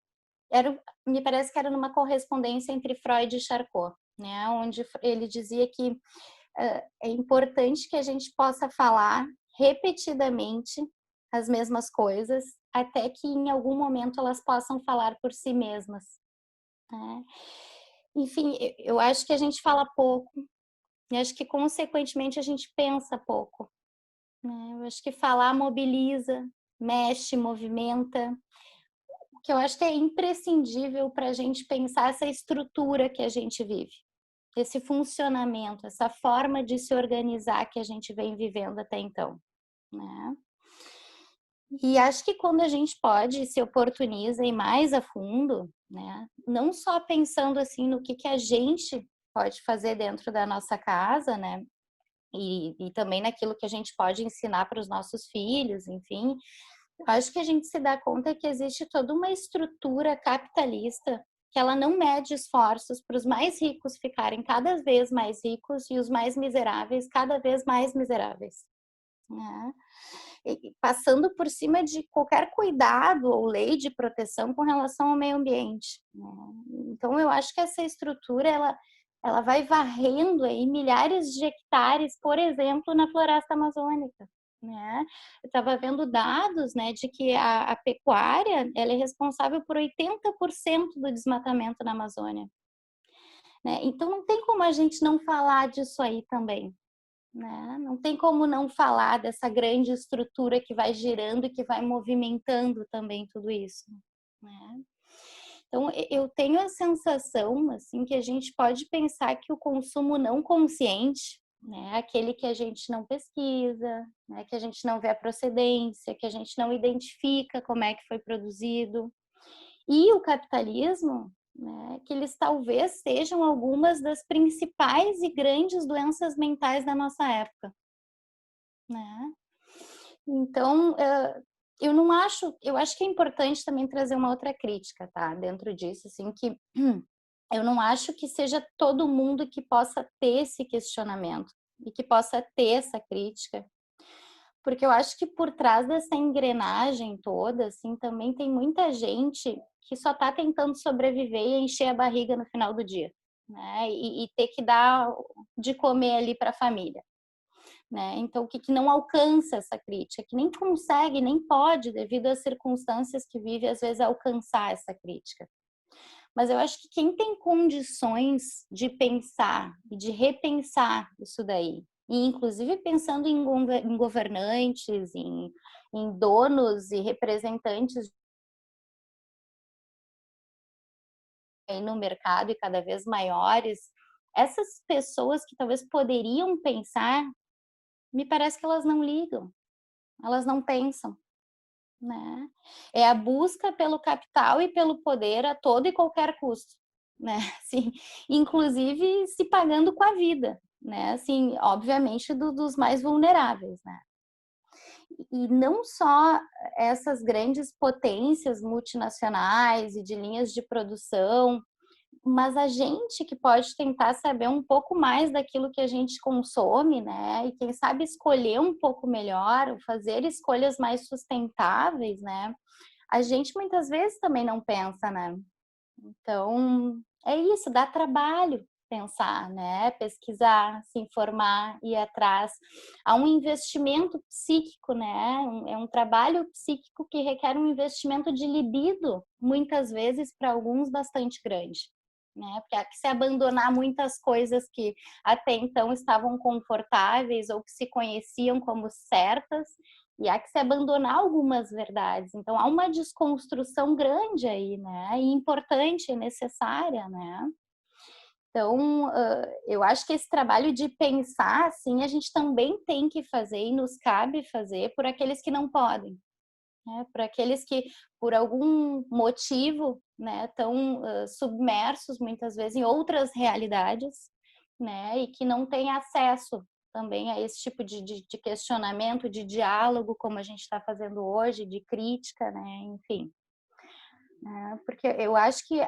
me parece que era numa correspondência entre Freud e Charcot, né, onde ele dizia que é importante que a gente possa falar, repetidamente as mesmas coisas, até que em algum momento elas possam falar por si mesmas, né? Enfim, eu acho que a gente fala pouco, e acho que consequentemente a gente pensa pouco, né? Eu acho que falar mobiliza, mexe, movimenta, que eu acho que é imprescindível para a gente pensar essa estrutura que a gente vive, esse funcionamento, essa forma de se organizar que a gente vem vivendo até então, né? E acho que quando a gente pode se oportuniza ir mais a fundo, né? Não só pensando assim no que a gente pode fazer dentro da nossa casa, né? E também naquilo que a gente pode ensinar para os nossos filhos, enfim. Acho que a gente se dá conta que existe toda uma estrutura capitalista que ela não mede esforços para os mais ricos ficarem cada vez mais ricos e os mais miseráveis cada vez mais miseráveis, né? E passando por cima de qualquer cuidado ou lei de proteção com relação ao meio ambiente, né? Então eu acho que essa estrutura ela vai varrendo aí milhares de hectares, por exemplo, na floresta amazônica, né? Eu estava vendo dados, né, de que a pecuária ela é responsável por 80% do desmatamento na Amazônia, né? Então não tem como a gente não falar disso aí também, né? Não tem como não falar dessa grande estrutura que vai girando e que vai movimentando também tudo isso, né? Então, eu tenho a sensação, assim, que a gente pode pensar que o consumo não consciente, né, aquele que a gente não pesquisa, né, que a gente não vê a procedência, que a gente não identifica como é que foi produzido, e o capitalismo, né, que eles talvez sejam algumas das principais e grandes doenças mentais da nossa época, né? Então, eu não acho, eu acho que é importante também trazer uma outra crítica, tá? Dentro disso, assim, que eu não acho que seja todo mundo que possa ter esse questionamento e que possa ter essa crítica, porque eu acho que por trás dessa engrenagem toda, assim, também tem muita gente que só está tentando sobreviver e encher a barriga no final do dia, né? E ter que dar de comer ali para a família, né? Então, que não alcança essa crítica, que nem consegue, nem pode, devido às circunstâncias que vive, às vezes, alcançar essa crítica. Mas eu acho que quem tem condições de pensar e de repensar isso daí, e inclusive pensando em governantes, em donos e representantes aí no mercado e cada vez maiores, essas pessoas que talvez poderiam pensar, me parece que elas não ligam, elas não pensam, né? É a busca pelo capital e pelo poder a todo e qualquer custo, né? Assim, inclusive se pagando com a vida, né? Assim, obviamente dos mais vulneráveis, né? E não só essas grandes potências multinacionais e de linhas de produção, mas a gente que pode tentar saber um pouco mais daquilo que a gente consome, né? E quem sabe escolher um pouco melhor, fazer escolhas mais sustentáveis, né? A gente muitas vezes também não pensa, né? Então, é isso, dá trabalho pensar, né? Pesquisar, se informar, ir atrás. Há um investimento psíquico, né? É um trabalho psíquico que requer um investimento de libido, muitas vezes, para alguns, bastante grande, né? Porque há que se abandonar muitas coisas que até então estavam confortáveis ou que se conheciam como certas, e há que se abandonar algumas verdades. Então, há uma desconstrução grande aí, né? E importante, necessária, né? Então, eu acho que esse trabalho de pensar, assim, a gente também tem que fazer e nos cabe fazer por aqueles que não podem, né? Por aqueles que, por algum motivo, né, estão submersos muitas vezes em outras realidades, né? E que não têm acesso também a esse tipo de questionamento, de diálogo, como a gente está fazendo hoje, de crítica, né? Enfim, né? Porque eu acho que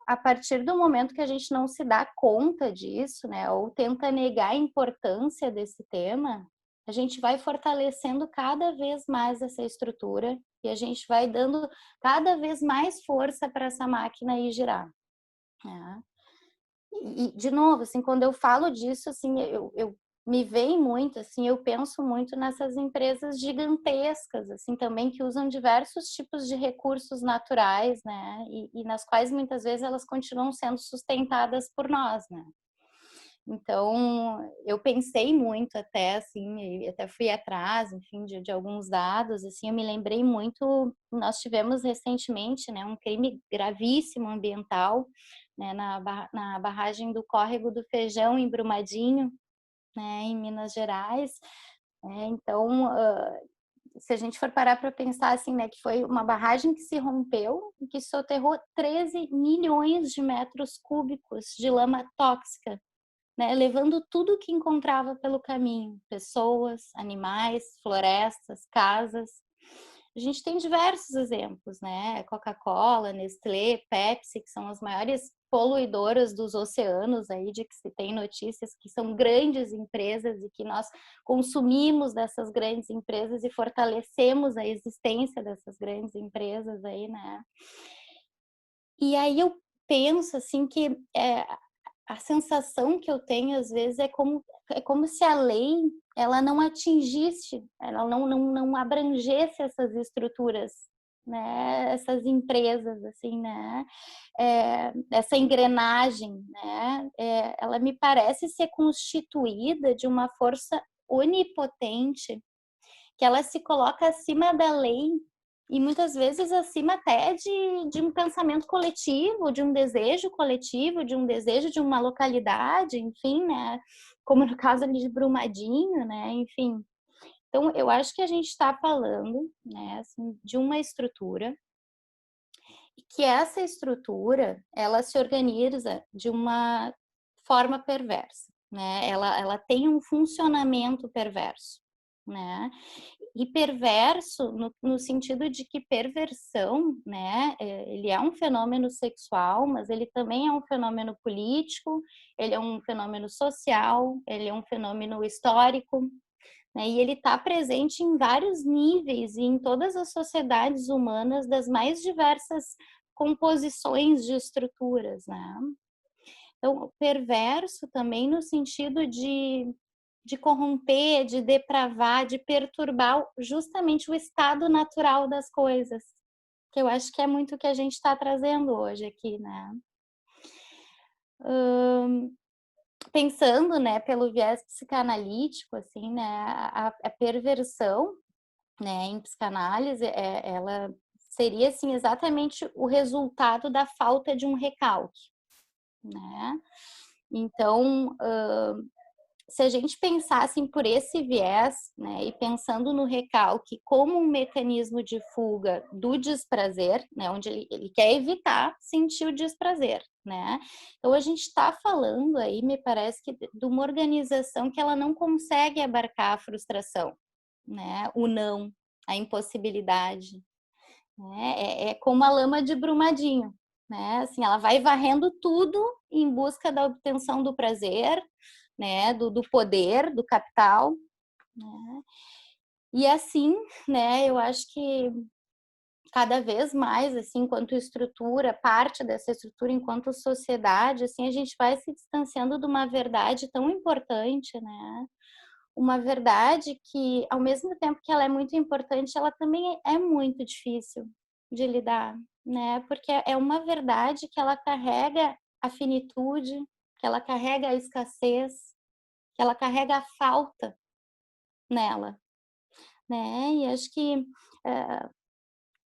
a partir do momento que a gente não se dá conta disso, né, ou tenta negar a importância desse tema, a gente vai fortalecendo cada vez mais essa estrutura e a gente vai dando cada vez mais força para essa máquina ir girar, né? E, de novo, assim, quando eu falo disso, assim, eu me vem muito, assim, eu penso muito nessas empresas gigantescas, assim, também que usam diversos tipos de recursos naturais, né, e nas quais muitas vezes elas continuam sendo sustentadas por nós, né. Então, eu pensei muito até, assim, e até fui atrás, enfim, de alguns dados, assim, eu me lembrei muito, nós tivemos recentemente, né, um crime gravíssimo ambiental, né, na barragem do Córrego do Feijão, em Brumadinho, né, em Minas Gerais. Então, se a gente for parar para pensar, assim, né, que foi uma barragem que se rompeu e que soterrou 13 milhões de metros cúbicos de lama tóxica, né, levando tudo que encontrava pelo caminho, pessoas, animais, florestas, casas. A gente tem diversos exemplos, né? Coca-Cola, Nestlé, Pepsi, que são as maiores poluidoras dos oceanos aí, de que se tem notícias que são grandes empresas e que nós consumimos dessas grandes empresas e fortalecemos a existência dessas grandes empresas aí, né? E aí eu penso assim que a sensação que eu tenho às vezes é como se a lei ela não atingisse, ela não abrangesse essas estruturas, né, essas empresas assim, né, essa engrenagem, né, ela me parece ser constituída de uma força onipotente que ela se coloca acima da lei e muitas vezes acima até de um pensamento coletivo, de um desejo coletivo, de um desejo de uma localidade, enfim, né? Como no caso ali de Brumadinho, né? Enfim. Então, eu acho que a gente está falando, né, assim, de uma estrutura e que essa estrutura, ela se organiza de uma forma perversa, né? Ela tem um funcionamento perverso, né? E perverso no sentido de que perversão, né, ele é um fenômeno sexual, mas ele também é um fenômeno político, ele é um fenômeno social, ele é um fenômeno histórico, né, e ele está presente em vários níveis e em todas as sociedades humanas das mais diversas composições de estruturas, né? Então, perverso também no sentido de corromper, de depravar, de perturbar justamente o estado natural das coisas, que eu acho que é muito o que a gente está trazendo hoje aqui, né? Pensando, né, pelo viés psicanalítico, assim, né, a perversão, né, em psicanálise, ela seria, assim, exatamente o resultado da falta de um recalque, né? Então, se a gente pensasse por esse viés, né, e pensando no recalque como um mecanismo de fuga do desprazer, né, onde ele quer evitar sentir o desprazer, né? Então a gente está falando aí, me parece que de uma organização que ela não consegue abarcar a frustração, né? O não, a impossibilidade, né? É como a lama de Brumadinho, né? Assim, ela vai varrendo tudo em busca da obtenção do prazer, né, do poder, do capital, né? E assim, né, eu acho que cada vez mais, assim, enquanto estrutura, parte dessa estrutura enquanto sociedade, assim, a gente vai se distanciando de uma verdade tão importante, né? Uma verdade que, ao mesmo tempo que ela é muito importante, ela também é muito difícil de lidar, né? Porque é uma verdade que ela carrega a finitude, que ela carrega a escassez, que ela carrega a falta nela, né? E acho que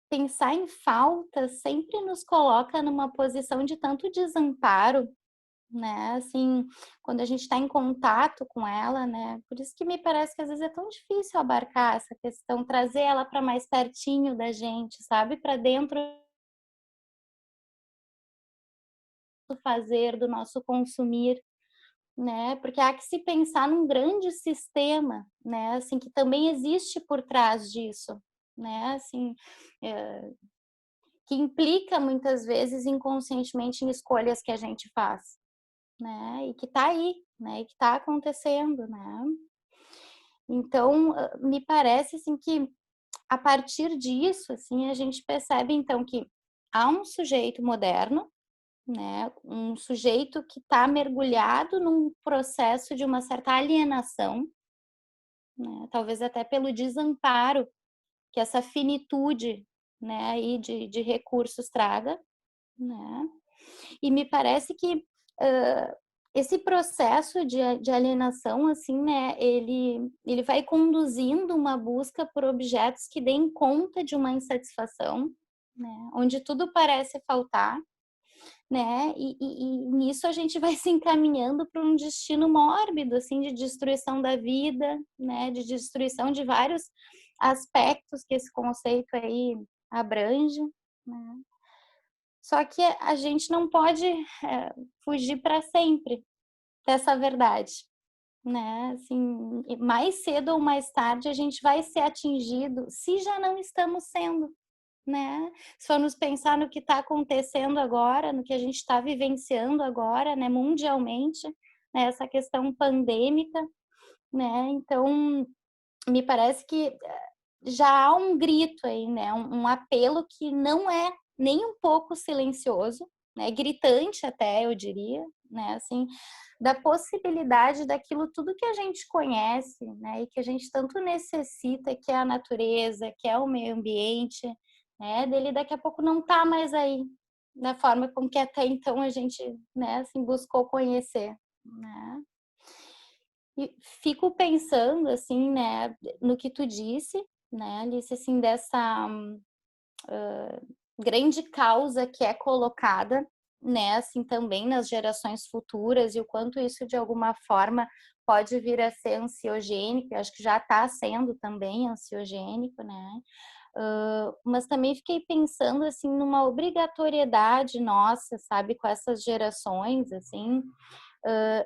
pensar em falta sempre nos coloca numa posição de tanto desamparo, né? Assim, quando a gente está em contato com ela, né? Por isso que me parece que às vezes é tão difícil abarcar essa questão, trazer ela para mais pertinho da gente, sabe? Para dentro do fazer, do nosso consumir, né? Porque há que se pensar num grande sistema, né? Assim, que também existe por trás disso, né? Assim, que implica muitas vezes inconscientemente em escolhas que a gente faz, né? E que tá aí, né? E que tá acontecendo, né? Então, me parece assim que a partir disso, assim, a gente percebe então que há um sujeito moderno, né? Um sujeito que está mergulhado num processo de uma certa alienação, né? Talvez até pelo desamparo que essa finitude, né, aí de recursos traga, né? E me parece que esse processo de alienação, assim, né, ele vai conduzindo uma busca por objetos que deem conta de uma insatisfação, né, onde tudo parece faltar, né, e nisso a gente vai se encaminhando para um destino mórbido, assim, de destruição da vida, né, de destruição de vários aspectos que esse conceito aí abrange, né. Só que a gente não pode fugir para sempre dessa verdade, né? Assim, mais cedo ou mais tarde a gente vai ser atingido, se já não estamos sendo, né? Se formos pensar no que está acontecendo agora, no que a gente está vivenciando agora, né? Mundialmente, né? Essa questão pandêmica, né? Então, me parece que já há um grito aí, né? Um apelo que não é nem um pouco silencioso, né? Gritante até, eu diria, né? Assim, da possibilidade daquilo tudo que a gente conhece, né? E que a gente tanto necessita, que é a natureza, que é o meio ambiente, né? Dele daqui a pouco não tá mais aí, da forma como que até então a gente, né? Assim, buscou conhecer, né? E fico pensando, assim, né, no que tu disse, né, Alice, assim, dessa grande causa que é colocada, né, assim, também nas gerações futuras e o quanto isso, de alguma forma, pode vir a ser ansiogênico, eu acho que já está sendo também ansiogênico, né, mas também fiquei pensando, assim, numa obrigatoriedade nossa, sabe, com essas gerações, assim,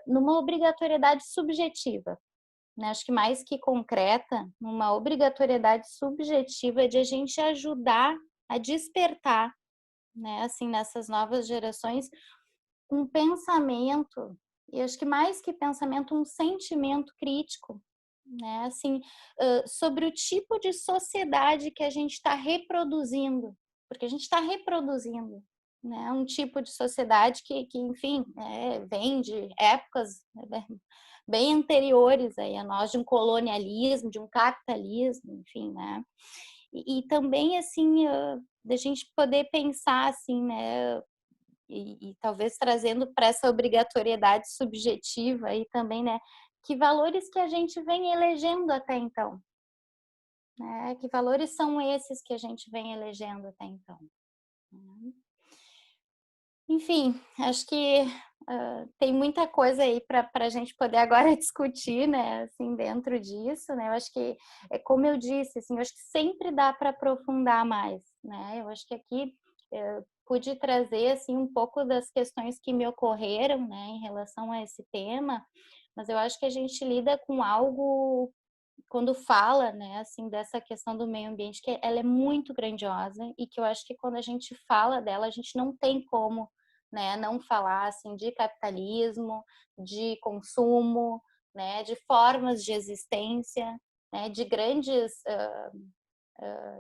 numa obrigatoriedade subjetiva, né? Acho que mais que concreta, uma obrigatoriedade subjetiva de a gente ajudar a despertar, né, assim, nessas novas gerações, um pensamento, e acho que mais que pensamento, um sentimento crítico, né, assim, sobre o tipo de sociedade que a gente está reproduzindo, porque a gente está reproduzindo, né, um tipo de sociedade que enfim, vem de épocas, né, bem anteriores aí a nós, de um colonialismo, de um capitalismo, enfim, né, e também, assim, da gente poder pensar, assim, né, e talvez trazendo para essa obrigatoriedade subjetiva aí também, né, que valores que a gente vem elegendo até então, né? Que valores são esses que a gente vem elegendo até então? Né? Enfim, acho que tem muita coisa aí para a gente poder agora discutir, né? Assim, dentro disso, né? Eu acho que é como eu disse, assim, eu acho que sempre dá para aprofundar mais, né? Eu acho que aqui pude trazer assim um pouco das questões que me ocorreram, né, em relação a esse tema, mas eu acho que a gente lida com algo quando fala, né, assim, dessa questão do meio ambiente, que ela é muito grandiosa e que eu acho que quando a gente fala dela, a gente não tem como, né, não falar, assim, de capitalismo, de consumo, né, de formas de existência, né, de grandes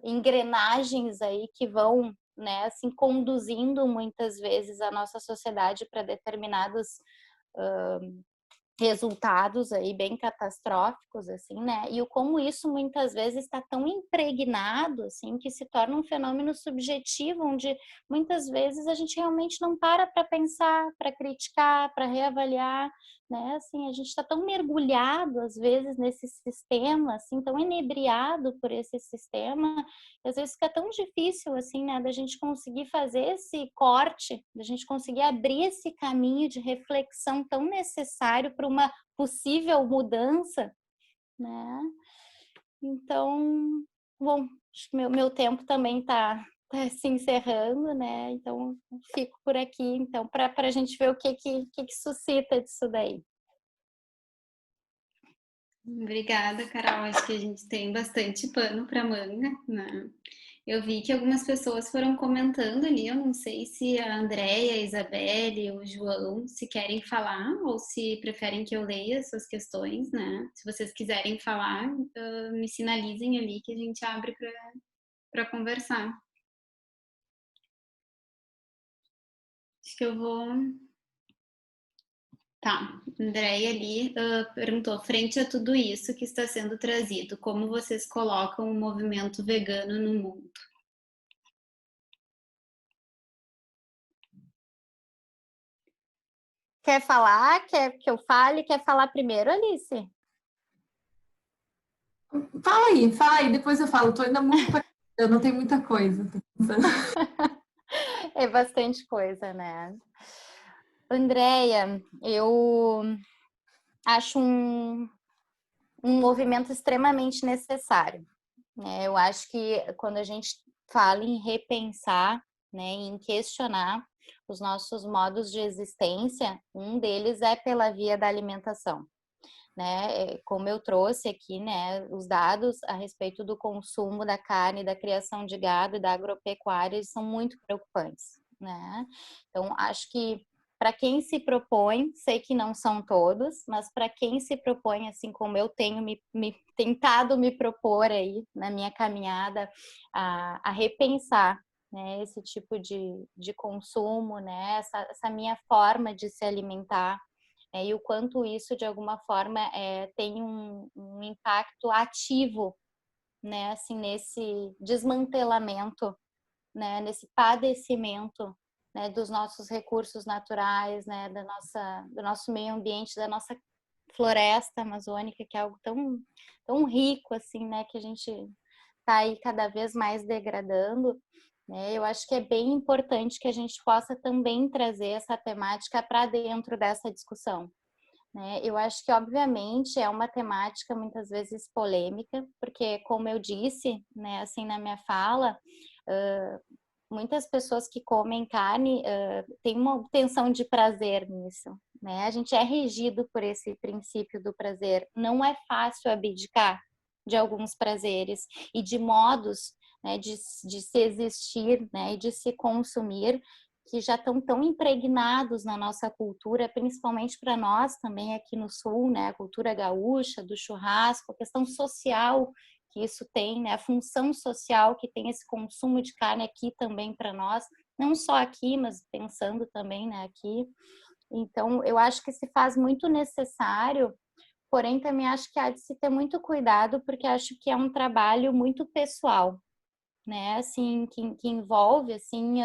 engrenagens aí que vão, né, assim, conduzindo muitas vezes a nossa sociedade para determinados resultados aí bem catastróficos, assim, né? E o como isso muitas vezes está tão impregnado, assim, que se torna um fenômeno subjetivo, onde muitas vezes a gente realmente não para pensar, para criticar, para reavaliar, né? Assim, a gente está tão mergulhado às vezes nesse sistema, assim, tão inebriado por esse sistema, que às vezes fica tão difícil, assim, né, da gente conseguir fazer esse corte, da gente conseguir abrir esse caminho de reflexão tão necessário para uma possível mudança, né? Então, bom, acho que meu tempo também está se encerrando, né? Então, fico por aqui, então, para a gente ver o que suscita disso daí. Obrigada, Carol. Acho que a gente tem bastante pano para manga, né? Eu vi que algumas pessoas foram comentando ali, eu não sei se a Andréia, a Isabelle, o João, se querem falar ou se preferem que eu leia as suas questões, né? Se vocês quiserem falar, me sinalizem ali que a gente abre para conversar. Acho que eu vou... Tá, Andréia ali perguntou, frente a tudo isso que está sendo trazido, como vocês colocam o movimento vegano no mundo? Quer falar? Quer que eu fale? Quer falar primeiro, Alice? Fala aí, depois eu falo. Tô ainda muito... Eu não tenho muita coisa. É bastante coisa, né? Andréia, eu acho um movimento extremamente necessário, né? Eu acho que quando a gente fala em repensar, né, em questionar os nossos modos de existência, um deles é pela via da alimentação, né? Como eu trouxe aqui, né, os dados a respeito do consumo da carne, da criação de gado e da agropecuária são muito preocupantes, né? Então, acho que para quem se propõe, sei que não são todos, mas para quem se propõe, assim como eu tenho tentado me propor aí na minha caminhada, a repensar, né, esse tipo de consumo, né, essa minha forma de se alimentar, e o quanto isso, de alguma forma, tem um impacto ativo, né, assim, nesse desmantelamento, né, nesse padecimento, né, dos nossos recursos naturais, né, do nosso meio ambiente, da nossa floresta amazônica, que é algo tão, tão rico, assim, né, que a gente está aí cada vez mais degradando, né? Eu acho que é bem importante que a gente possa também trazer essa temática para dentro dessa discussão, né? Eu acho que, obviamente, é uma temática muitas vezes polêmica, porque, como eu disse, né, assim, na minha fala, muitas pessoas que comem carne têm uma obtenção de prazer nisso, né? A gente é regido por esse princípio do prazer. Não é fácil abdicar de alguns prazeres e de modos, né, de se existir, né, e de se consumir, que já estão tão impregnados na nossa cultura, principalmente para nós também aqui no Sul, né, a cultura gaúcha, do churrasco, a questão social que isso tem, né, a função social que tem esse consumo de carne aqui também para nós, não só aqui, mas pensando também, né, aqui. Então, eu acho que se faz muito necessário, porém também acho que há de se ter muito cuidado, porque acho que é um trabalho muito pessoal, né, assim, que envolve, assim,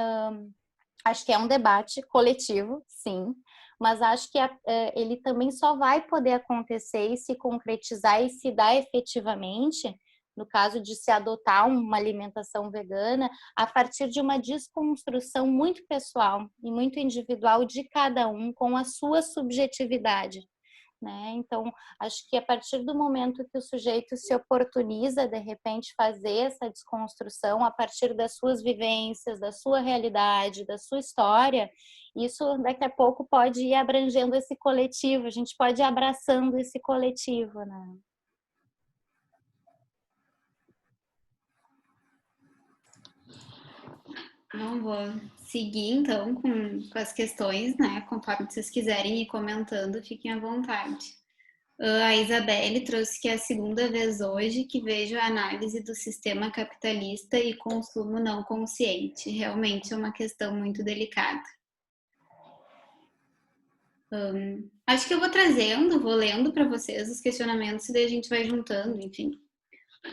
acho que é um debate coletivo, sim, mas acho que ele também só vai poder acontecer e se concretizar e se dar efetivamente, no caso de se adotar uma alimentação vegana, a partir de uma desconstrução muito pessoal e muito individual de cada um, com a sua subjetividade, né? Então, acho que a partir do momento que o sujeito se oportuniza, de repente, fazer essa desconstrução a partir das suas vivências, da sua realidade, da sua história, isso daqui a pouco pode ir abrangendo esse coletivo, a gente pode ir abraçando esse coletivo, né? Não vou seguir, então, com as questões, né? Conforme vocês quiserem ir comentando, fiquem à vontade. A Isabelle trouxe que é a segunda vez hoje que vejo a análise do sistema capitalista e consumo não consciente. Realmente é uma questão muito delicada. Acho que eu vou trazendo, vou lendo para vocês os questionamentos e daí a gente vai juntando, enfim.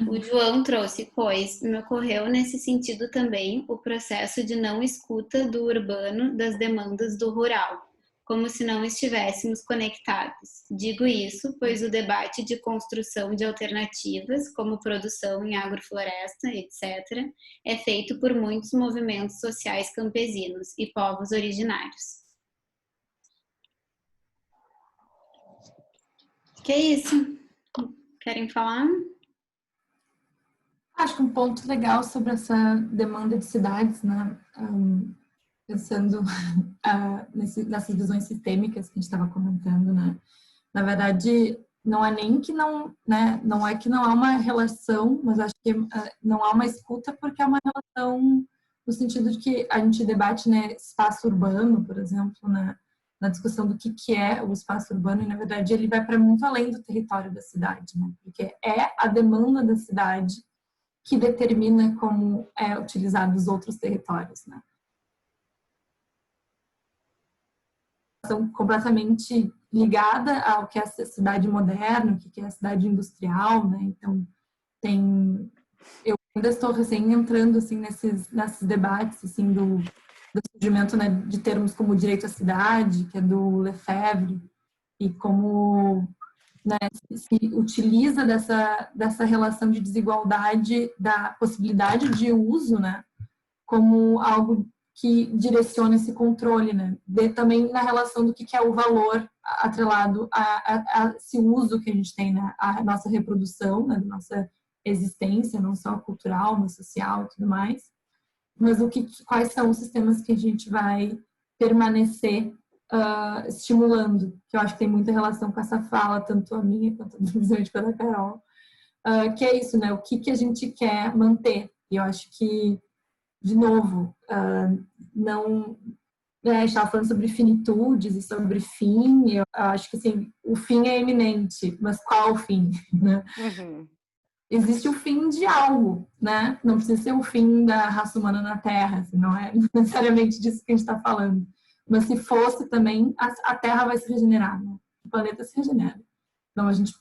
O João trouxe, pois me ocorreu nesse sentido também o processo de não escuta do urbano das demandas do rural, como se não estivéssemos conectados. Digo isso, pois o debate de construção de alternativas, como produção em agrofloresta, etc., é feito por muitos movimentos sociais campesinos e povos originários. Que é isso? Querem falar? Acho que um ponto legal sobre essa demanda de cidades, né? Pensando nessas visões sistêmicas que a gente estava comentando, né? Na verdade, não é nem que não, né? Não é que não há uma relação, mas acho que não há uma escuta porque é uma relação no sentido de que a gente debate, né, espaço urbano, por exemplo, né? Na discussão do que é o espaço urbano, e na verdade ele vai para muito além do território da cidade, né? Porque é a demanda da cidade que determina como é utilizado os outros territórios, né? relação completamente ligada ao que é a cidade moderna, o que é a cidade industrial, né? Então, eu ainda estou recém entrando assim nesses debates assim do surgimento, né, de termos como direito à cidade, que é do Lefebvre, e como, né, se utiliza dessa relação de desigualdade, da possibilidade de uso, né, como algo que direciona esse controle, né? Também na relação do que é o valor atrelado a esse uso que a gente tem, né? A nossa reprodução, né? Da nossa existência, não só cultural, mas social e tudo mais. Mas quais são os sistemas que a gente vai permanecer estimulando? Que eu acho que tem muita relação com essa fala, tanto a minha quanto a da Carol. Que é isso, né? O que a gente quer manter. E eu acho que, de novo, não... a gente estava falando sobre finitudes e sobre fim. Eu acho que, assim, o fim é eminente, mas qual o fim, né? Uhum. Existe o fim de algo, né? Não precisa ser o fim da raça humana na Terra, assim, não é necessariamente disso que a gente está falando. Mas se fosse também, a Terra vai se regenerar, né? O planeta se regenera. Então a gente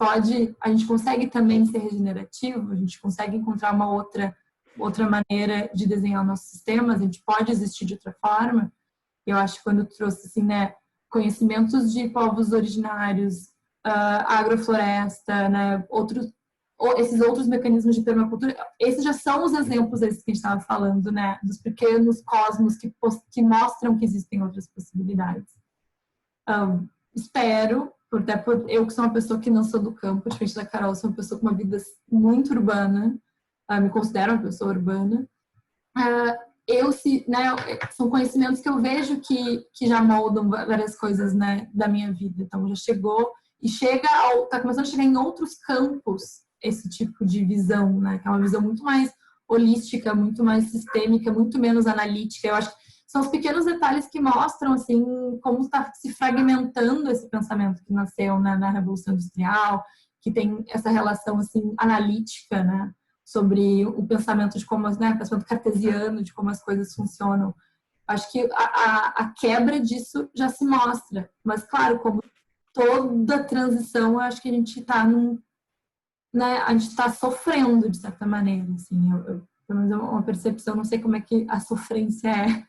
consegue também ser regenerativo, a gente consegue encontrar uma outra maneira de desenhar o nosso sistema, a gente pode existir de outra forma. Eu acho que quando eu trouxe assim, né, conhecimentos de povos originários, agrofloresta, né, esses outros mecanismos de permacultura, esses já são os exemplos desses que a gente estava falando, né, dos pequenos cosmos que mostram que existem outras possibilidades. Espero, até por eu que sou uma pessoa que não sou do campo, diferente da Carol, sou uma pessoa com uma vida muito urbana, me considero uma pessoa urbana, né, são conhecimentos que eu vejo que já moldam várias coisas, né, da minha vida. Então já chegou e está começando a chegar em outros campos esse tipo de visão, né, que é uma visão muito mais holística, muito mais sistêmica, muito menos analítica. Eu acho que são os pequenos detalhes que mostram assim como está se fragmentando esse pensamento que nasceu, né, na Revolução Industrial, que tem essa relação assim analítica, né, sobre o pensamento de como, né, o pensamento cartesiano, de como as coisas funcionam. Acho que a quebra disso já se mostra, mas claro, como toda transição, acho que a gente está né, a gente está sofrendo de certa maneira, assim, pelo menos é uma percepção, não sei como é que a sofrência é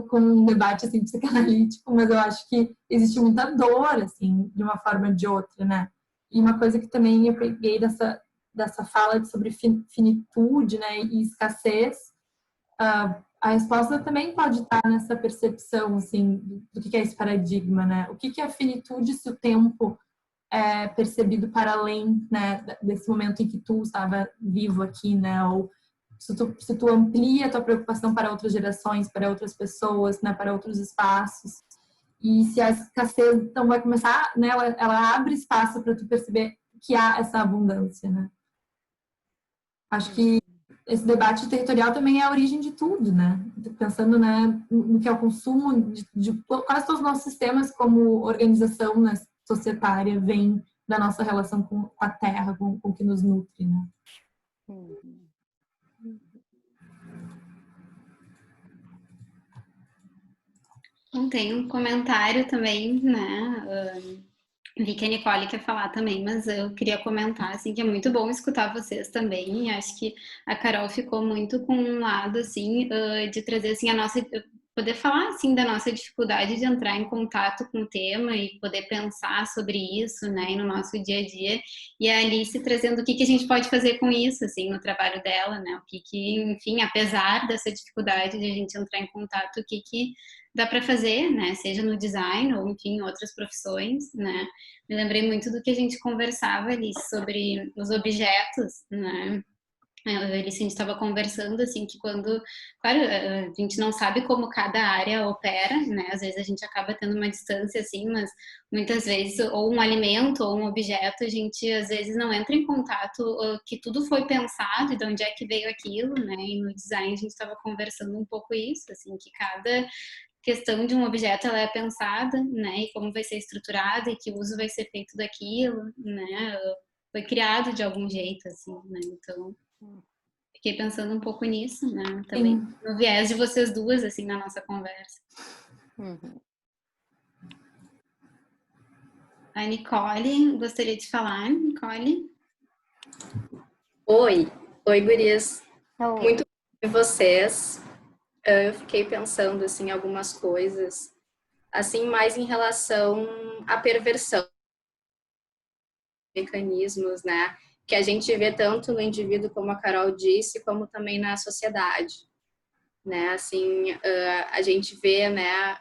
com um debate assim psicanalítico, mas eu acho que existe muita dor, assim, de uma forma ou de outra, né? E uma coisa que também eu peguei dessa fala sobre finitude, né, e escassez, a resposta também pode estar nessa percepção, assim, do que é esse paradigma, né? O que é a finitude se o tempo é percebido para além, né, desse momento em que tu estava vivo aqui, né? Ou se tu amplia a tua preocupação para outras gerações, para outras pessoas, né, para outros espaços. E se a escassez então vai começar, né, ela abre espaço para tu perceber que há essa abundância, né? Acho que esse debate territorial também é a origem de tudo, né? Pensando, né, no que é o consumo de quase todos os nossos sistemas como organização, né, societária vem da nossa relação com a terra, com o que nos nutre, né? Tem um comentário também, né? Vi que a Nicole quer falar também, mas eu queria comentar, assim, que é muito bom escutar vocês também. E acho que a Carol ficou muito com um lado, assim, de trazer, assim, poder falar, assim, da nossa dificuldade de entrar em contato com o tema e poder pensar sobre isso, né, no nosso dia a dia. E a Alice trazendo o que a gente pode fazer com isso, assim, no trabalho dela, né, o que, enfim, apesar dessa dificuldade de a gente entrar em contato, o que dá para fazer, né, seja no design ou, enfim, outras profissões, né. Me lembrei muito do que a gente conversava ali sobre os objetos, né? A gente estava conversando assim que quando, claro, a gente não sabe como cada área opera, né? Às vezes a gente acaba tendo uma distância assim, mas muitas vezes ou um alimento ou um objeto a gente às vezes não entra em contato que tudo foi pensado e de onde é que veio aquilo, né? E no design a gente estava conversando um pouco isso, assim, que cada questão de um objeto ela é pensada, né, e como vai ser estruturada e que uso vai ser feito daquilo, né, foi criado de algum jeito, assim, né, então fiquei pensando um pouco nisso, né, também no viés de vocês duas, assim, na nossa conversa. A Nicole gostaria de falar. Nicole? Oi, gurias. Oi. Muito bom ver vocês. Eu fiquei pensando assim em algumas coisas, assim mais em relação à perversão, mecanismos, né, que a gente vê tanto no indivíduo, como a Carol disse, como também na sociedade, né? Assim, a gente vê, né,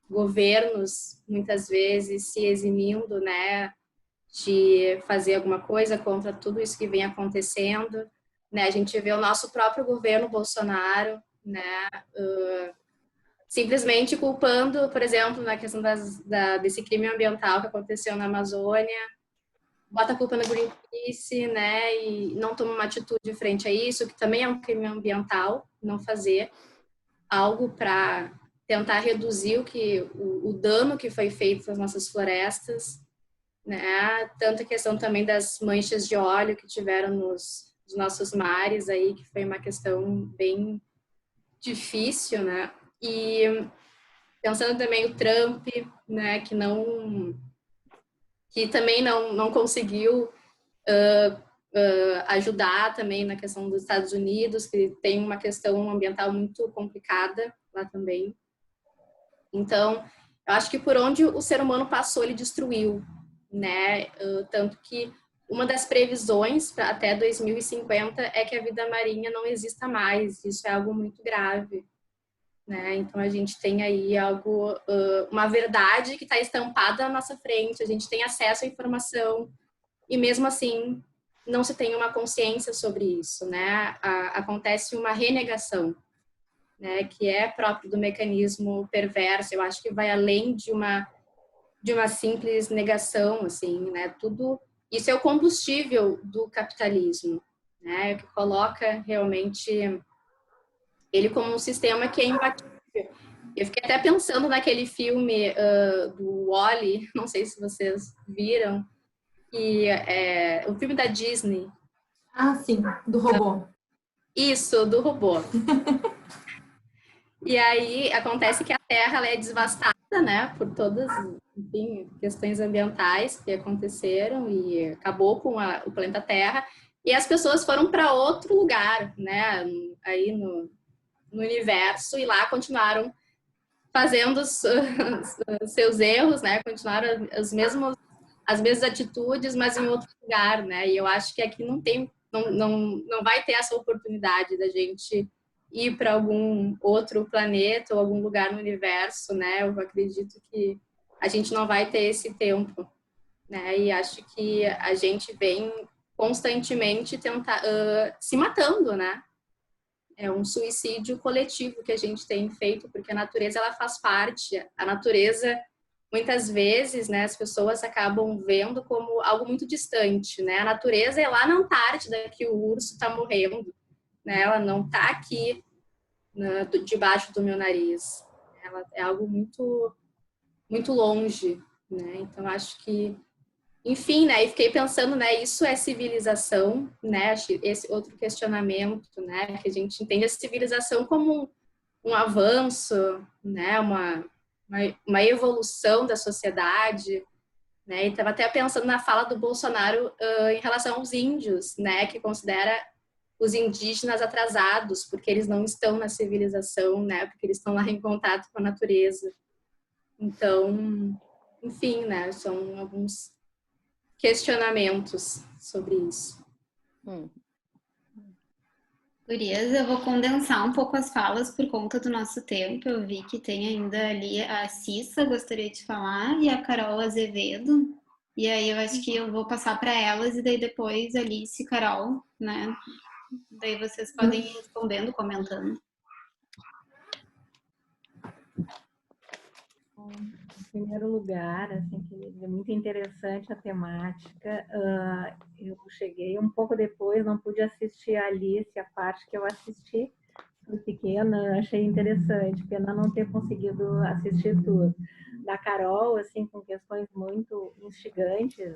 governos muitas vezes se eximindo, né, de fazer alguma coisa contra tudo isso que vem acontecendo, né? A gente vê o nosso próprio governo Bolsonaro, né, simplesmente culpando, por exemplo, na questão desse crime ambiental que aconteceu na Amazônia, bota a culpa na Greenpeace, né, e não toma uma atitude frente a isso, que também é um crime ambiental, não fazer algo para tentar reduzir o dano que foi feito às nossas florestas, né? Tanto a questão também das manchas de óleo que tiveram nos nossos mares aí, que foi uma questão bem difícil, né? E pensando também o Trump, né, que também não conseguiu ajudar também na questão dos Estados Unidos, que tem uma questão ambiental muito complicada lá também. Então, eu acho que por onde o ser humano passou, ele destruiu, né? Tanto que uma das previsões para até 2050 é que a vida marinha não exista mais. Isso é algo muito grave, né? Então a gente tem aí algo, uma verdade que está estampada na nossa frente. A gente tem acesso à informação e mesmo assim não se tem uma consciência sobre isso, né? Acontece uma renegação, né, que é próprio do mecanismo perverso. Eu acho que vai além de uma simples negação, assim, né? Tudo isso é o combustível do capitalismo, né? Que coloca realmente ele como um sistema que é imbatível. Eu fiquei até pensando naquele filme do Wall-E, não sei se vocês viram, que é o filme da Disney. Ah, sim, do robô. Isso, do robô. E aí acontece que a Terra ela é devastada, né, por todas, enfim, questões ambientais que aconteceram e acabou com o planeta Terra. E as pessoas foram para outro lugar, né, aí no universo, e lá continuaram fazendo os seus erros, né, continuaram as mesmas atitudes, mas em outro lugar, né. E eu acho que aqui não vai ter essa oportunidade da gente ir para algum outro planeta ou algum lugar no universo, né? Eu acredito que a gente não vai ter esse tempo, né? E acho que a gente vem constantemente tentar se matando, né? É um suicídio coletivo que a gente tem feito, porque a natureza ela faz parte. A natureza muitas vezes, né, as pessoas acabam vendo como algo muito distante, né? A natureza é lá na Antártida que o urso está morrendo, né? Ela não está aqui debaixo do meu nariz. Ela é algo muito, muito longe, né? Então acho que, enfim, né? E fiquei pensando, né? Isso é civilização, né? Esse outro questionamento, né? Que a gente entende a civilização como um avanço, né? Uma evolução da sociedade, né? E estava até pensando na fala do Bolsonaro em relação aos índios, né? Que considera os indígenas atrasados, porque eles não estão na civilização, né? Porque eles estão lá em contato com a natureza. Então, enfim, né? São alguns questionamentos sobre isso. Gurias, eu vou condensar um pouco as falas por conta do nosso tempo. Eu vi que tem ainda ali a Cissa, gostaria de falar, e a Carol Azevedo. E aí eu acho que eu vou passar para elas e daí depois Alice e Carol, né? Daí vocês podem ir respondendo, comentando. Em primeiro lugar, assim, que é muito interessante a temática. Eu cheguei um pouco depois, não pude assistir a Alice, a parte que eu assisti, fui pequena, achei interessante, pena não ter conseguido assistir tudo. Da Carol, assim, com questões muito instigantes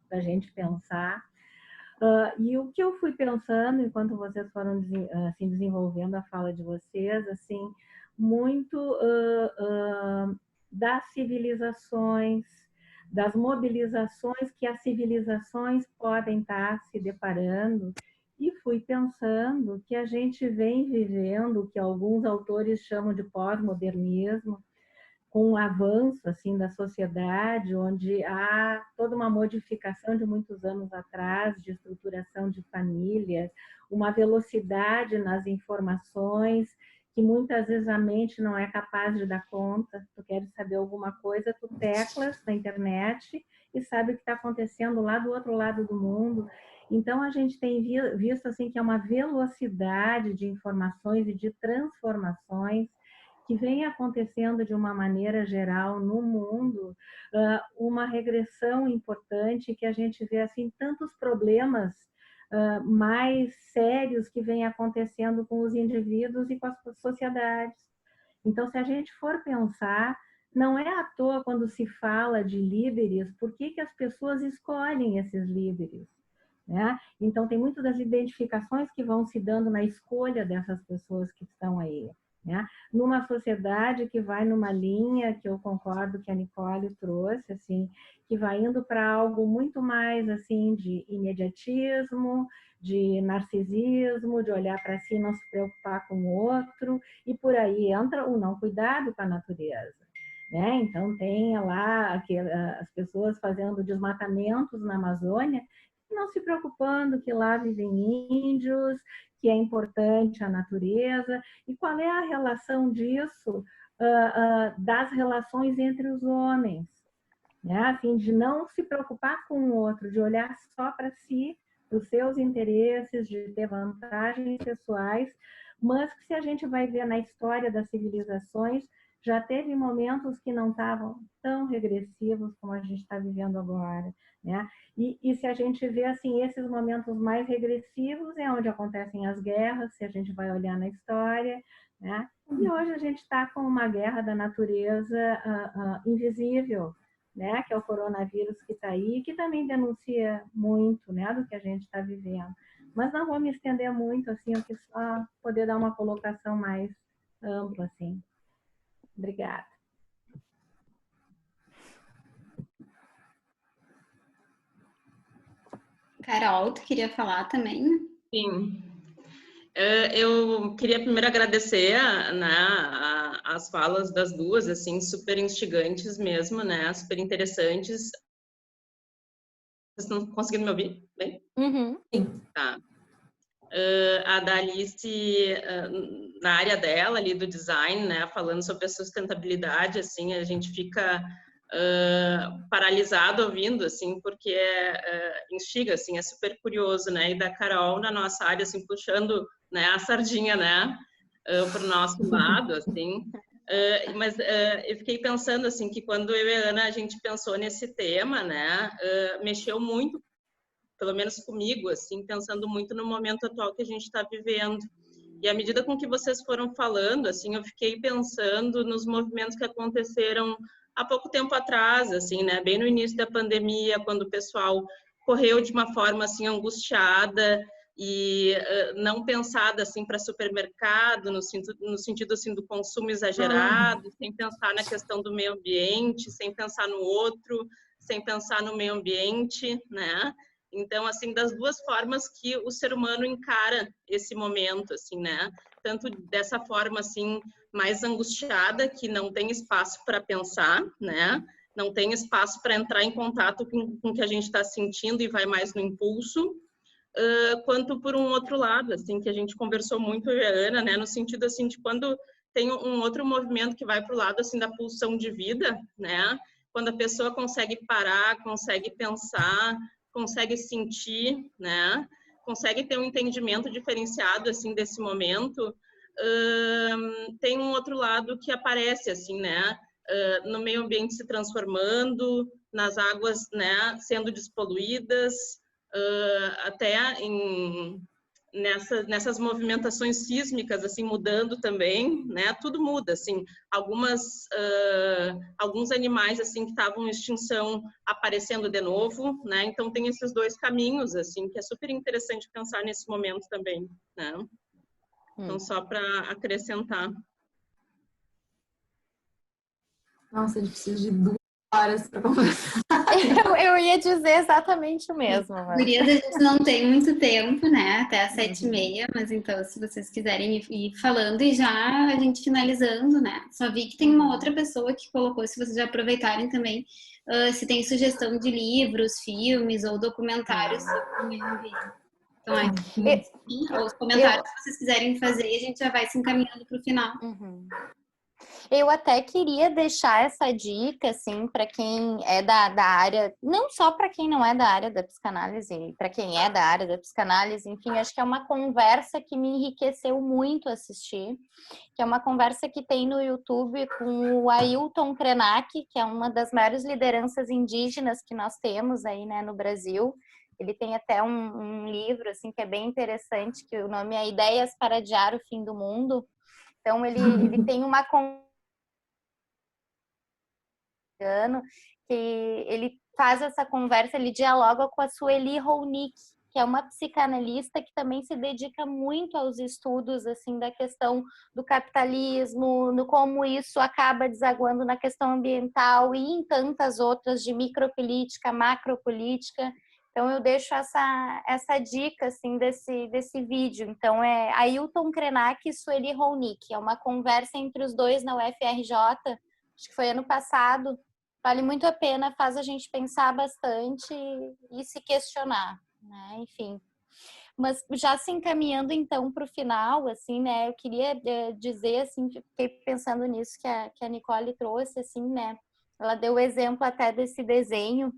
da gente pensar. E o que eu fui pensando enquanto vocês foram assim, desenvolvendo a fala de vocês, assim, muito das civilizações, das mobilizações que as civilizações podem estar se deparando, e fui pensando que a gente vem vivendo o que alguns autores chamam de pós-modernismo, com o avanço assim da sociedade, onde há toda uma modificação de muitos anos atrás, de estruturação de família, uma velocidade nas informações, que muitas vezes a mente não é capaz de dar conta. Tu queres saber alguma coisa, tu teclas na internet e sabe o que está acontecendo lá do outro lado do mundo. Então, a gente tem visto assim, que é uma velocidade de informações e de transformações que vem acontecendo de uma maneira geral no mundo, uma regressão importante, que a gente vê assim tantos problemas mais sérios que vêm acontecendo com os indivíduos e com as sociedades. Então, se a gente for pensar, não é à toa quando se fala de líderes, por que as pessoas escolhem esses líderes? Né? Então, tem muitas das identificações que vão se dando na escolha dessas pessoas que estão aí. Né? Numa sociedade que vai numa linha que eu concordo que a Nicole trouxe, assim, que vai indo para algo muito mais assim de imediatismo, de narcisismo, de olhar para si, não se preocupar com o outro, e por aí entra o não cuidado com a natureza. Né? Então tem lá as pessoas fazendo desmatamentos na Amazônia, não se preocupando que lá vivem índios, que é importante a natureza, e qual é a relação disso das relações entre os homens, né? Assim, de não se preocupar com o outro, de olhar só para si, os seus interesses, de ter vantagens pessoais, mas que se a gente vai ver na história das civilizações, já teve momentos que não estavam tão regressivos como a gente está vivendo agora, né? E se a gente vê assim, esses momentos mais regressivos é onde acontecem as guerras, se a gente vai olhar na história, né? E hoje a gente está com uma guerra da natureza invisível, né? Que é o coronavírus que está aí, que também denuncia muito, né, do que a gente está vivendo. Mas não vou me estender muito, assim, eu quis só poder dar uma colocação mais ampla, assim. Obrigada. Carol, tu queria falar também? Sim. Eu queria primeiro agradecer, né, as falas das duas, assim, super instigantes mesmo, né, super interessantes. Vocês estão conseguindo me ouvir bem? Uhum. Sim. Tá. A da Alice, na área dela ali do design, né, falando sobre a sustentabilidade, assim, a gente fica paralisado ouvindo, assim, porque instiga, assim, é super curioso, né, e da Carol na nossa área, assim, puxando, né, a sardinha, né, para o nosso lado, assim, mas eu fiquei pensando, assim, que quando eu e a Ana, a gente pensou nesse tema, né, mexeu muito, pelo menos comigo, assim, pensando muito no momento atual que a gente está vivendo. E à medida com que vocês foram falando, assim, eu fiquei pensando nos movimentos que aconteceram há pouco tempo atrás, assim, né, bem no início da pandemia, quando o pessoal correu de uma forma assim angustiada e não pensada assim para supermercado, no sentido assim do consumo exagerado, sem pensar na questão do meio ambiente, sem pensar no outro, sem pensar no meio ambiente, né? Então, assim, das duas formas que o ser humano encara esse momento, assim, né? Tanto dessa forma, assim, mais angustiada, que não tem espaço para pensar, né? Não tem espaço para entrar em contato com o que a gente está sentindo e vai mais no impulso, quanto por um outro lado, assim, que a gente conversou muito, eu e a Ana, né? No sentido, assim, de quando tem um outro movimento que vai para o lado, assim, da pulsão de vida, né? Quando a pessoa consegue parar, consegue pensar, consegue sentir, né? Consegue ter um entendimento diferenciado, assim, desse momento. Tem um outro lado que aparece, assim, né? No meio ambiente se transformando, nas águas, né, sendo despoluídas, até nessas movimentações sísmicas, assim, mudando também, né? Tudo muda, assim. Alguns animais, assim, que estavam em extinção aparecendo de novo, né? Então, tem esses dois caminhos, assim, que é super interessante pensar nesse momento também, né? Então, só para acrescentar. Nossa, a gente precisa de duas horas para conversar. Eu ia dizer exatamente o mesmo. Gurias, a gente não tem muito tempo, né? Até às 7h30, mas então, se vocês quiserem ir falando e já a gente finalizando, né? Só vi que tem uma outra pessoa que colocou, se vocês já aproveitarem também, se tem sugestão de livros, filmes ou documentários sobre o meio ambiente. Então, os comentários que vocês quiserem fazer, a gente já vai se encaminhando para o final. Eu até queria deixar essa dica, assim, para quem é da área, não só para quem não é da área da psicanálise, para quem é da área da psicanálise, enfim, acho que é uma conversa que me enriqueceu muito assistir, que é uma conversa que tem no YouTube com o Ailton Krenak, que é uma das maiores lideranças indígenas que nós temos aí, né, no Brasil. Ele tem até um livro, assim, que é bem interessante, que o nome é Ideias para Adiar o Fim do Mundo. Então, ele tem uma que ele faz essa conversa, ele dialoga com a Sueli Rounik, que é uma psicanalista que também se dedica muito aos estudos assim da questão do capitalismo, no como isso acaba desaguando na questão ambiental e em tantas outras de micropolítica, macropolítica. Então eu deixo essa dica assim desse vídeo. Então é Ailton Krenak e Sueli Rounik, é uma conversa entre os dois na UFRJ, acho que foi ano passado. Vale muito a pena, faz a gente pensar bastante e se questionar, né? Enfim. Mas já se encaminhando então para o final, assim, né? Eu queria dizer, assim, fiquei pensando nisso que a Nicole trouxe, assim, né? Ela deu o exemplo até desse desenho,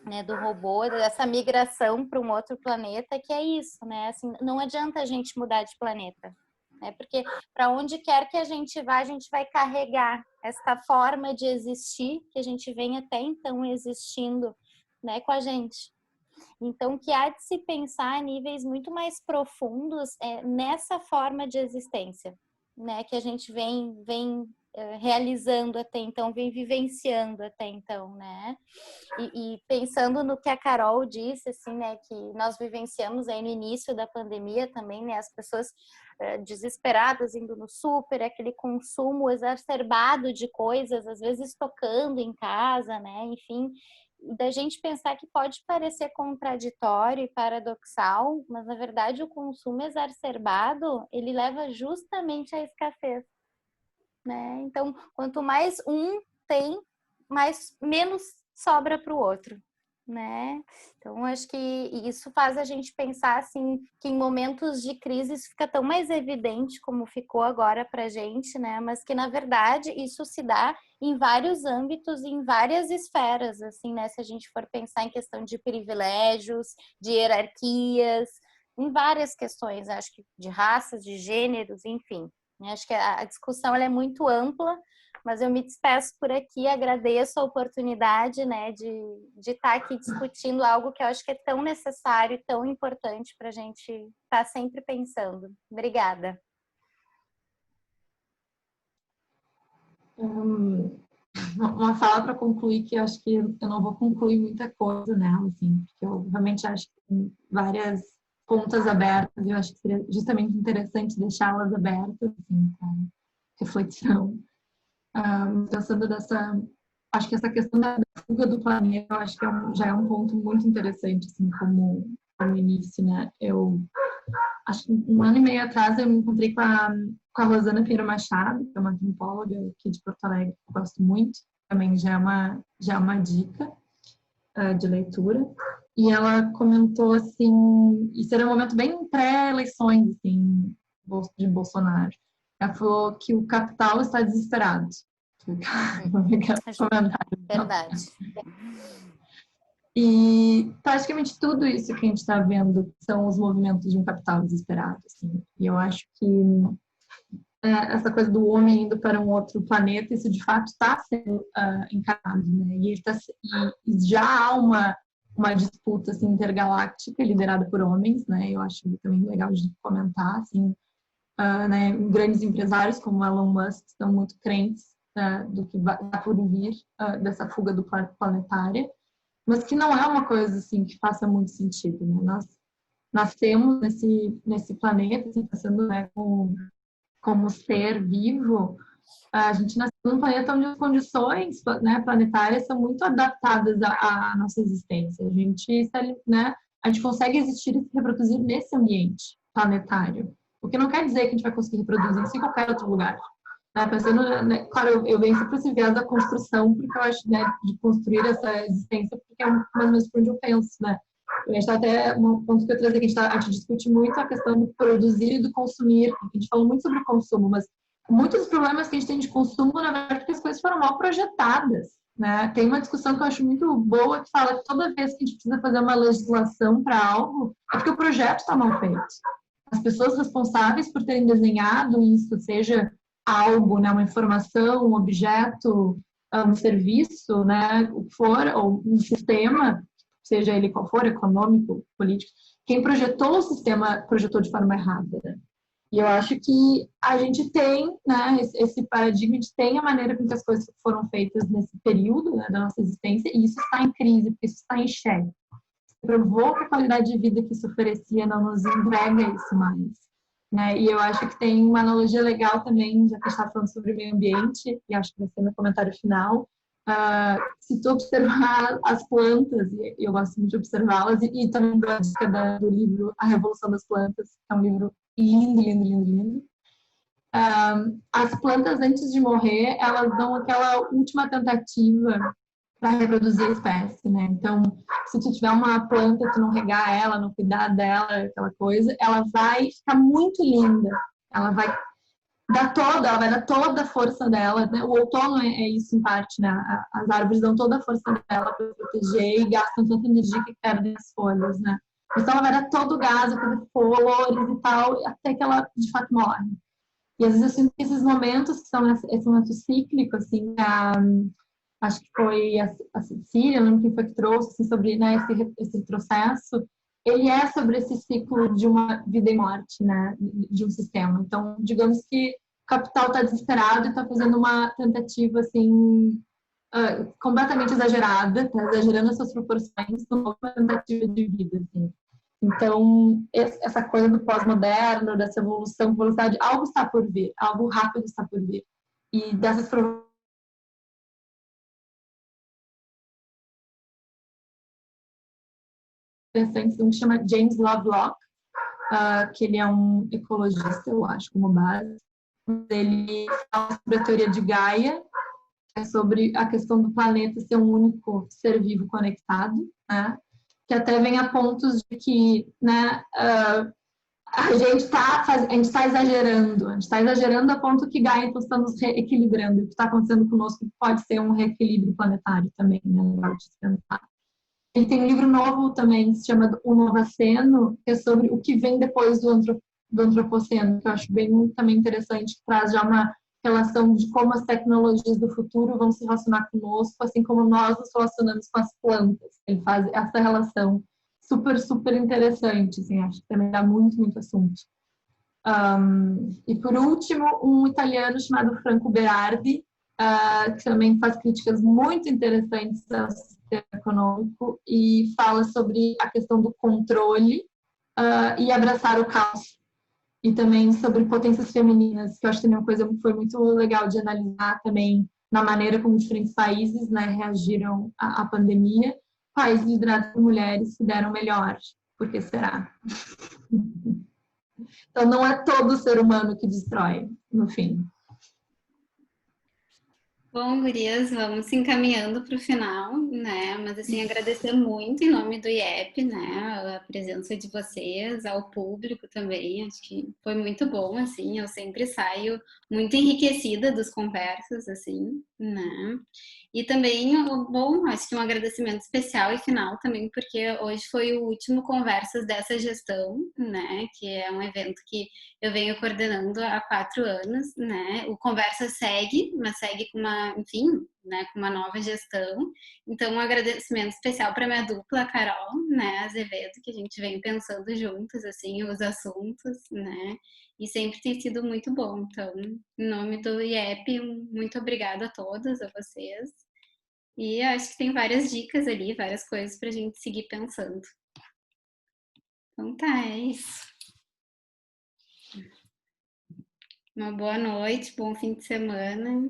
né, do robô, dessa migração para um outro planeta, que é isso, né? Assim, não adianta a gente mudar de planeta, né? Porque para onde quer que a gente vá, a gente vai carregar esta forma de existir que a gente vem até então existindo, né, com a gente. Então, que há de se pensar a níveis muito mais profundos nessa forma de existência, né, que a gente vem realizando até então, vem vivenciando até então, né? E pensando no que a Carol disse, assim, né, que nós vivenciamos aí no início da pandemia também, né, as pessoas desesperadas indo no super, aquele consumo exacerbado de coisas, às vezes tocando em casa, né, enfim, da gente pensar que pode parecer contraditório e paradoxal, mas na verdade o consumo exacerbado, ele leva justamente à escassez, né? Então, quanto mais um tem, menos sobra para o outro, né? Então, acho que isso faz a gente pensar assim que em momentos de crise isso fica tão mais evidente como ficou agora para a gente, né? Mas que na verdade isso se dá em vários âmbitos, em várias esferas, assim, né? Se a gente for pensar em questão de privilégios, de hierarquias, em várias questões, acho que de raças, de gêneros, enfim. Acho que a discussão ela é muito ampla, mas eu me despeço por aqui, agradeço a oportunidade, né, de estar aqui discutindo algo que eu acho que é tão necessário e tão importante para a gente estar sempre pensando. Obrigada. Uma fala para concluir, que eu acho que eu não vou concluir muita coisa nela, assim, porque eu realmente acho que tem várias pontas abertas, e eu acho que seria justamente interessante deixá-las abertas, assim, para reflexão. Pensando acho que essa questão da fuga do planeta, eu acho que já é um ponto muito interessante, assim, como início, né? Eu acho que 1 ano e meio atrás eu me encontrei com a Rosana Pinheiro Machado, que é uma antropóloga aqui de Porto Alegre, que eu gosto muito, também já é uma dica de leitura. E ela comentou assim, isso era um momento bem pré-eleições, assim, de Bolsonaro. Ela falou que o capital está desesperado. Verdade. E praticamente tudo isso que a gente está vendo são os movimentos de um capital desesperado. Assim. E eu acho que essa coisa do homem indo para um outro planeta, isso de fato está sendo encarado, né? E já há uma disputa assim, intergaláctica liderada por homens, né? Eu acho também legal de comentar, assim, né? Grandes empresários como Elon Musk estão muito crentes do que vai por vir dessa fuga do planetária, mas que não é uma coisa assim que faça muito sentido, né? Nós nascemos nesse planeta, assim, pensando, né, como ser vivo, a gente nasceu num planeta onde as condições, né, planetárias são muito adaptadas à nossa existência. Né, a gente consegue existir e se reproduzir nesse ambiente planetário. O que não quer dizer que a gente vai conseguir reproduzir isso em qualquer outro lugar. Né? Pensando, né, claro, eu venho sempre esse viés da construção, porque eu acho, né, de construir essa existência, porque é mais ou menos por onde eu penso, né? A gente está até, um ponto que eu trazer aqui, a gente discute muito a questão do produzir e do consumir. A gente falou muito sobre o consumo, mas muitos dos problemas que a gente tem de consumo, na verdade, é porque as coisas foram mal projetadas. Né? Tem uma discussão que eu acho muito boa que fala que toda vez que a gente precisa fazer uma legislação para algo, é porque o projeto está mal feito. As pessoas responsáveis por terem desenhado isso, seja algo, né, uma informação, um objeto, um serviço, né, o que for, ou um sistema, seja ele qual for, econômico, político, quem projetou o sistema projetou de forma errada. Né? E eu acho que a gente tem, né, esse paradigma, a gente tem a maneira com que as coisas foram feitas nesse período, né, da nossa existência, e isso está em crise, porque isso está em xeque. Provou que a qualidade de vida que isso oferecia não nos entrega isso mais. Né? E eu acho que tem uma analogia legal também, já que a gente está falando sobre o meio ambiente, e acho que vai ser meu comentário final. Se tu observar as plantas, e eu gosto muito de observá-las, e também dou a dica do livro A Revolução das Plantas, que é um livro lindo, lindo, lindo, lindo. As plantas, antes de morrer, elas dão aquela última tentativa para reproduzir a espécie, né? Então, se tu tiver uma planta, tu não regar ela, não cuidar dela, aquela coisa, ela vai ficar muito linda. Ela vai ela vai dar toda a força dela, né? O outono é isso em parte, né? As árvores dão toda a força dela para proteger e gastam tanta energia que perdem as folhas, né? Então ela vai dar todo o gás, vai fazer flores e tal, até que ela de fato morre. E às vezes eu sinto que esses momentos que são esse momento cíclico, assim, acho que foi a Cecília, não lembro quem foi que trouxe, assim, sobre, né, esse processo, ele é sobre esse ciclo de uma vida e morte, né, de um sistema. Então, digamos que o capital está desesperado e está fazendo uma tentativa, assim, completamente exagerada, está exagerando as suas proporções, uma tentativa de vida, assim. Então, essa coisa do pós-moderno, dessa evolução, velocidade, algo está por vir, algo rápido está por vir. E dessas interessantes, um que chama James Lovelock, que ele é um ecologista, eu acho, como base. Ele fala sobre a teoria de Gaia, que é sobre a questão do planeta ser um único ser vivo conectado, né? Que até vem a pontos de que, né, a gente está exagerando, a gente está exagerando a ponto que Gaia então, está nos reequilibrando. O que está acontecendo conosco pode ser um reequilíbrio planetário também, né? Legal de pensar. Ele tem um livro novo também, que se chama O Novaceno, que é sobre o que vem depois do Antropoceno, que eu acho bem também interessante, que traz já uma relação de como as tecnologias do futuro vão se relacionar conosco, assim como nós nos relacionamos com as plantas. Ele faz essa relação super, super interessante, assim, acho que também dá muito, muito assunto. E por último, um italiano chamado Franco Berardi, que também faz críticas muito interessantes ao sistema econômico e fala sobre a questão do controle e abraçar o caos. E também sobre potências femininas, que eu acho que também uma coisa que foi muito legal de analisar também na maneira como diferentes países, né, reagiram à pandemia. Países liderados por mulheres se deram melhor. Por que será? Então, não é todo ser humano que destrói, no fim. Bom, gurias, vamos se encaminhando para o final, né? Mas, assim, agradecer muito em nome do IEP, né? A presença de vocês, ao público também. Acho que foi muito bom, assim. Eu sempre saio muito enriquecida das conversas, assim, né? E também, bom, acho que um agradecimento especial e final também, porque hoje foi o último Conversas dessa gestão, né? Que é um evento que eu venho coordenando há 4 anos, né? O Conversa segue, mas segue com uma, enfim, né, com uma nova gestão. Então, um agradecimento especial para minha dupla, a Carol, né, Azevedo, que a gente vem pensando juntos, assim, os assuntos, né? E sempre tem sido muito bom. Então, em nome do IEP, muito obrigada a todas, a vocês. E acho que tem várias dicas ali, várias coisas para a gente seguir pensando. Então tá, é isso. Uma boa noite, bom fim de semana.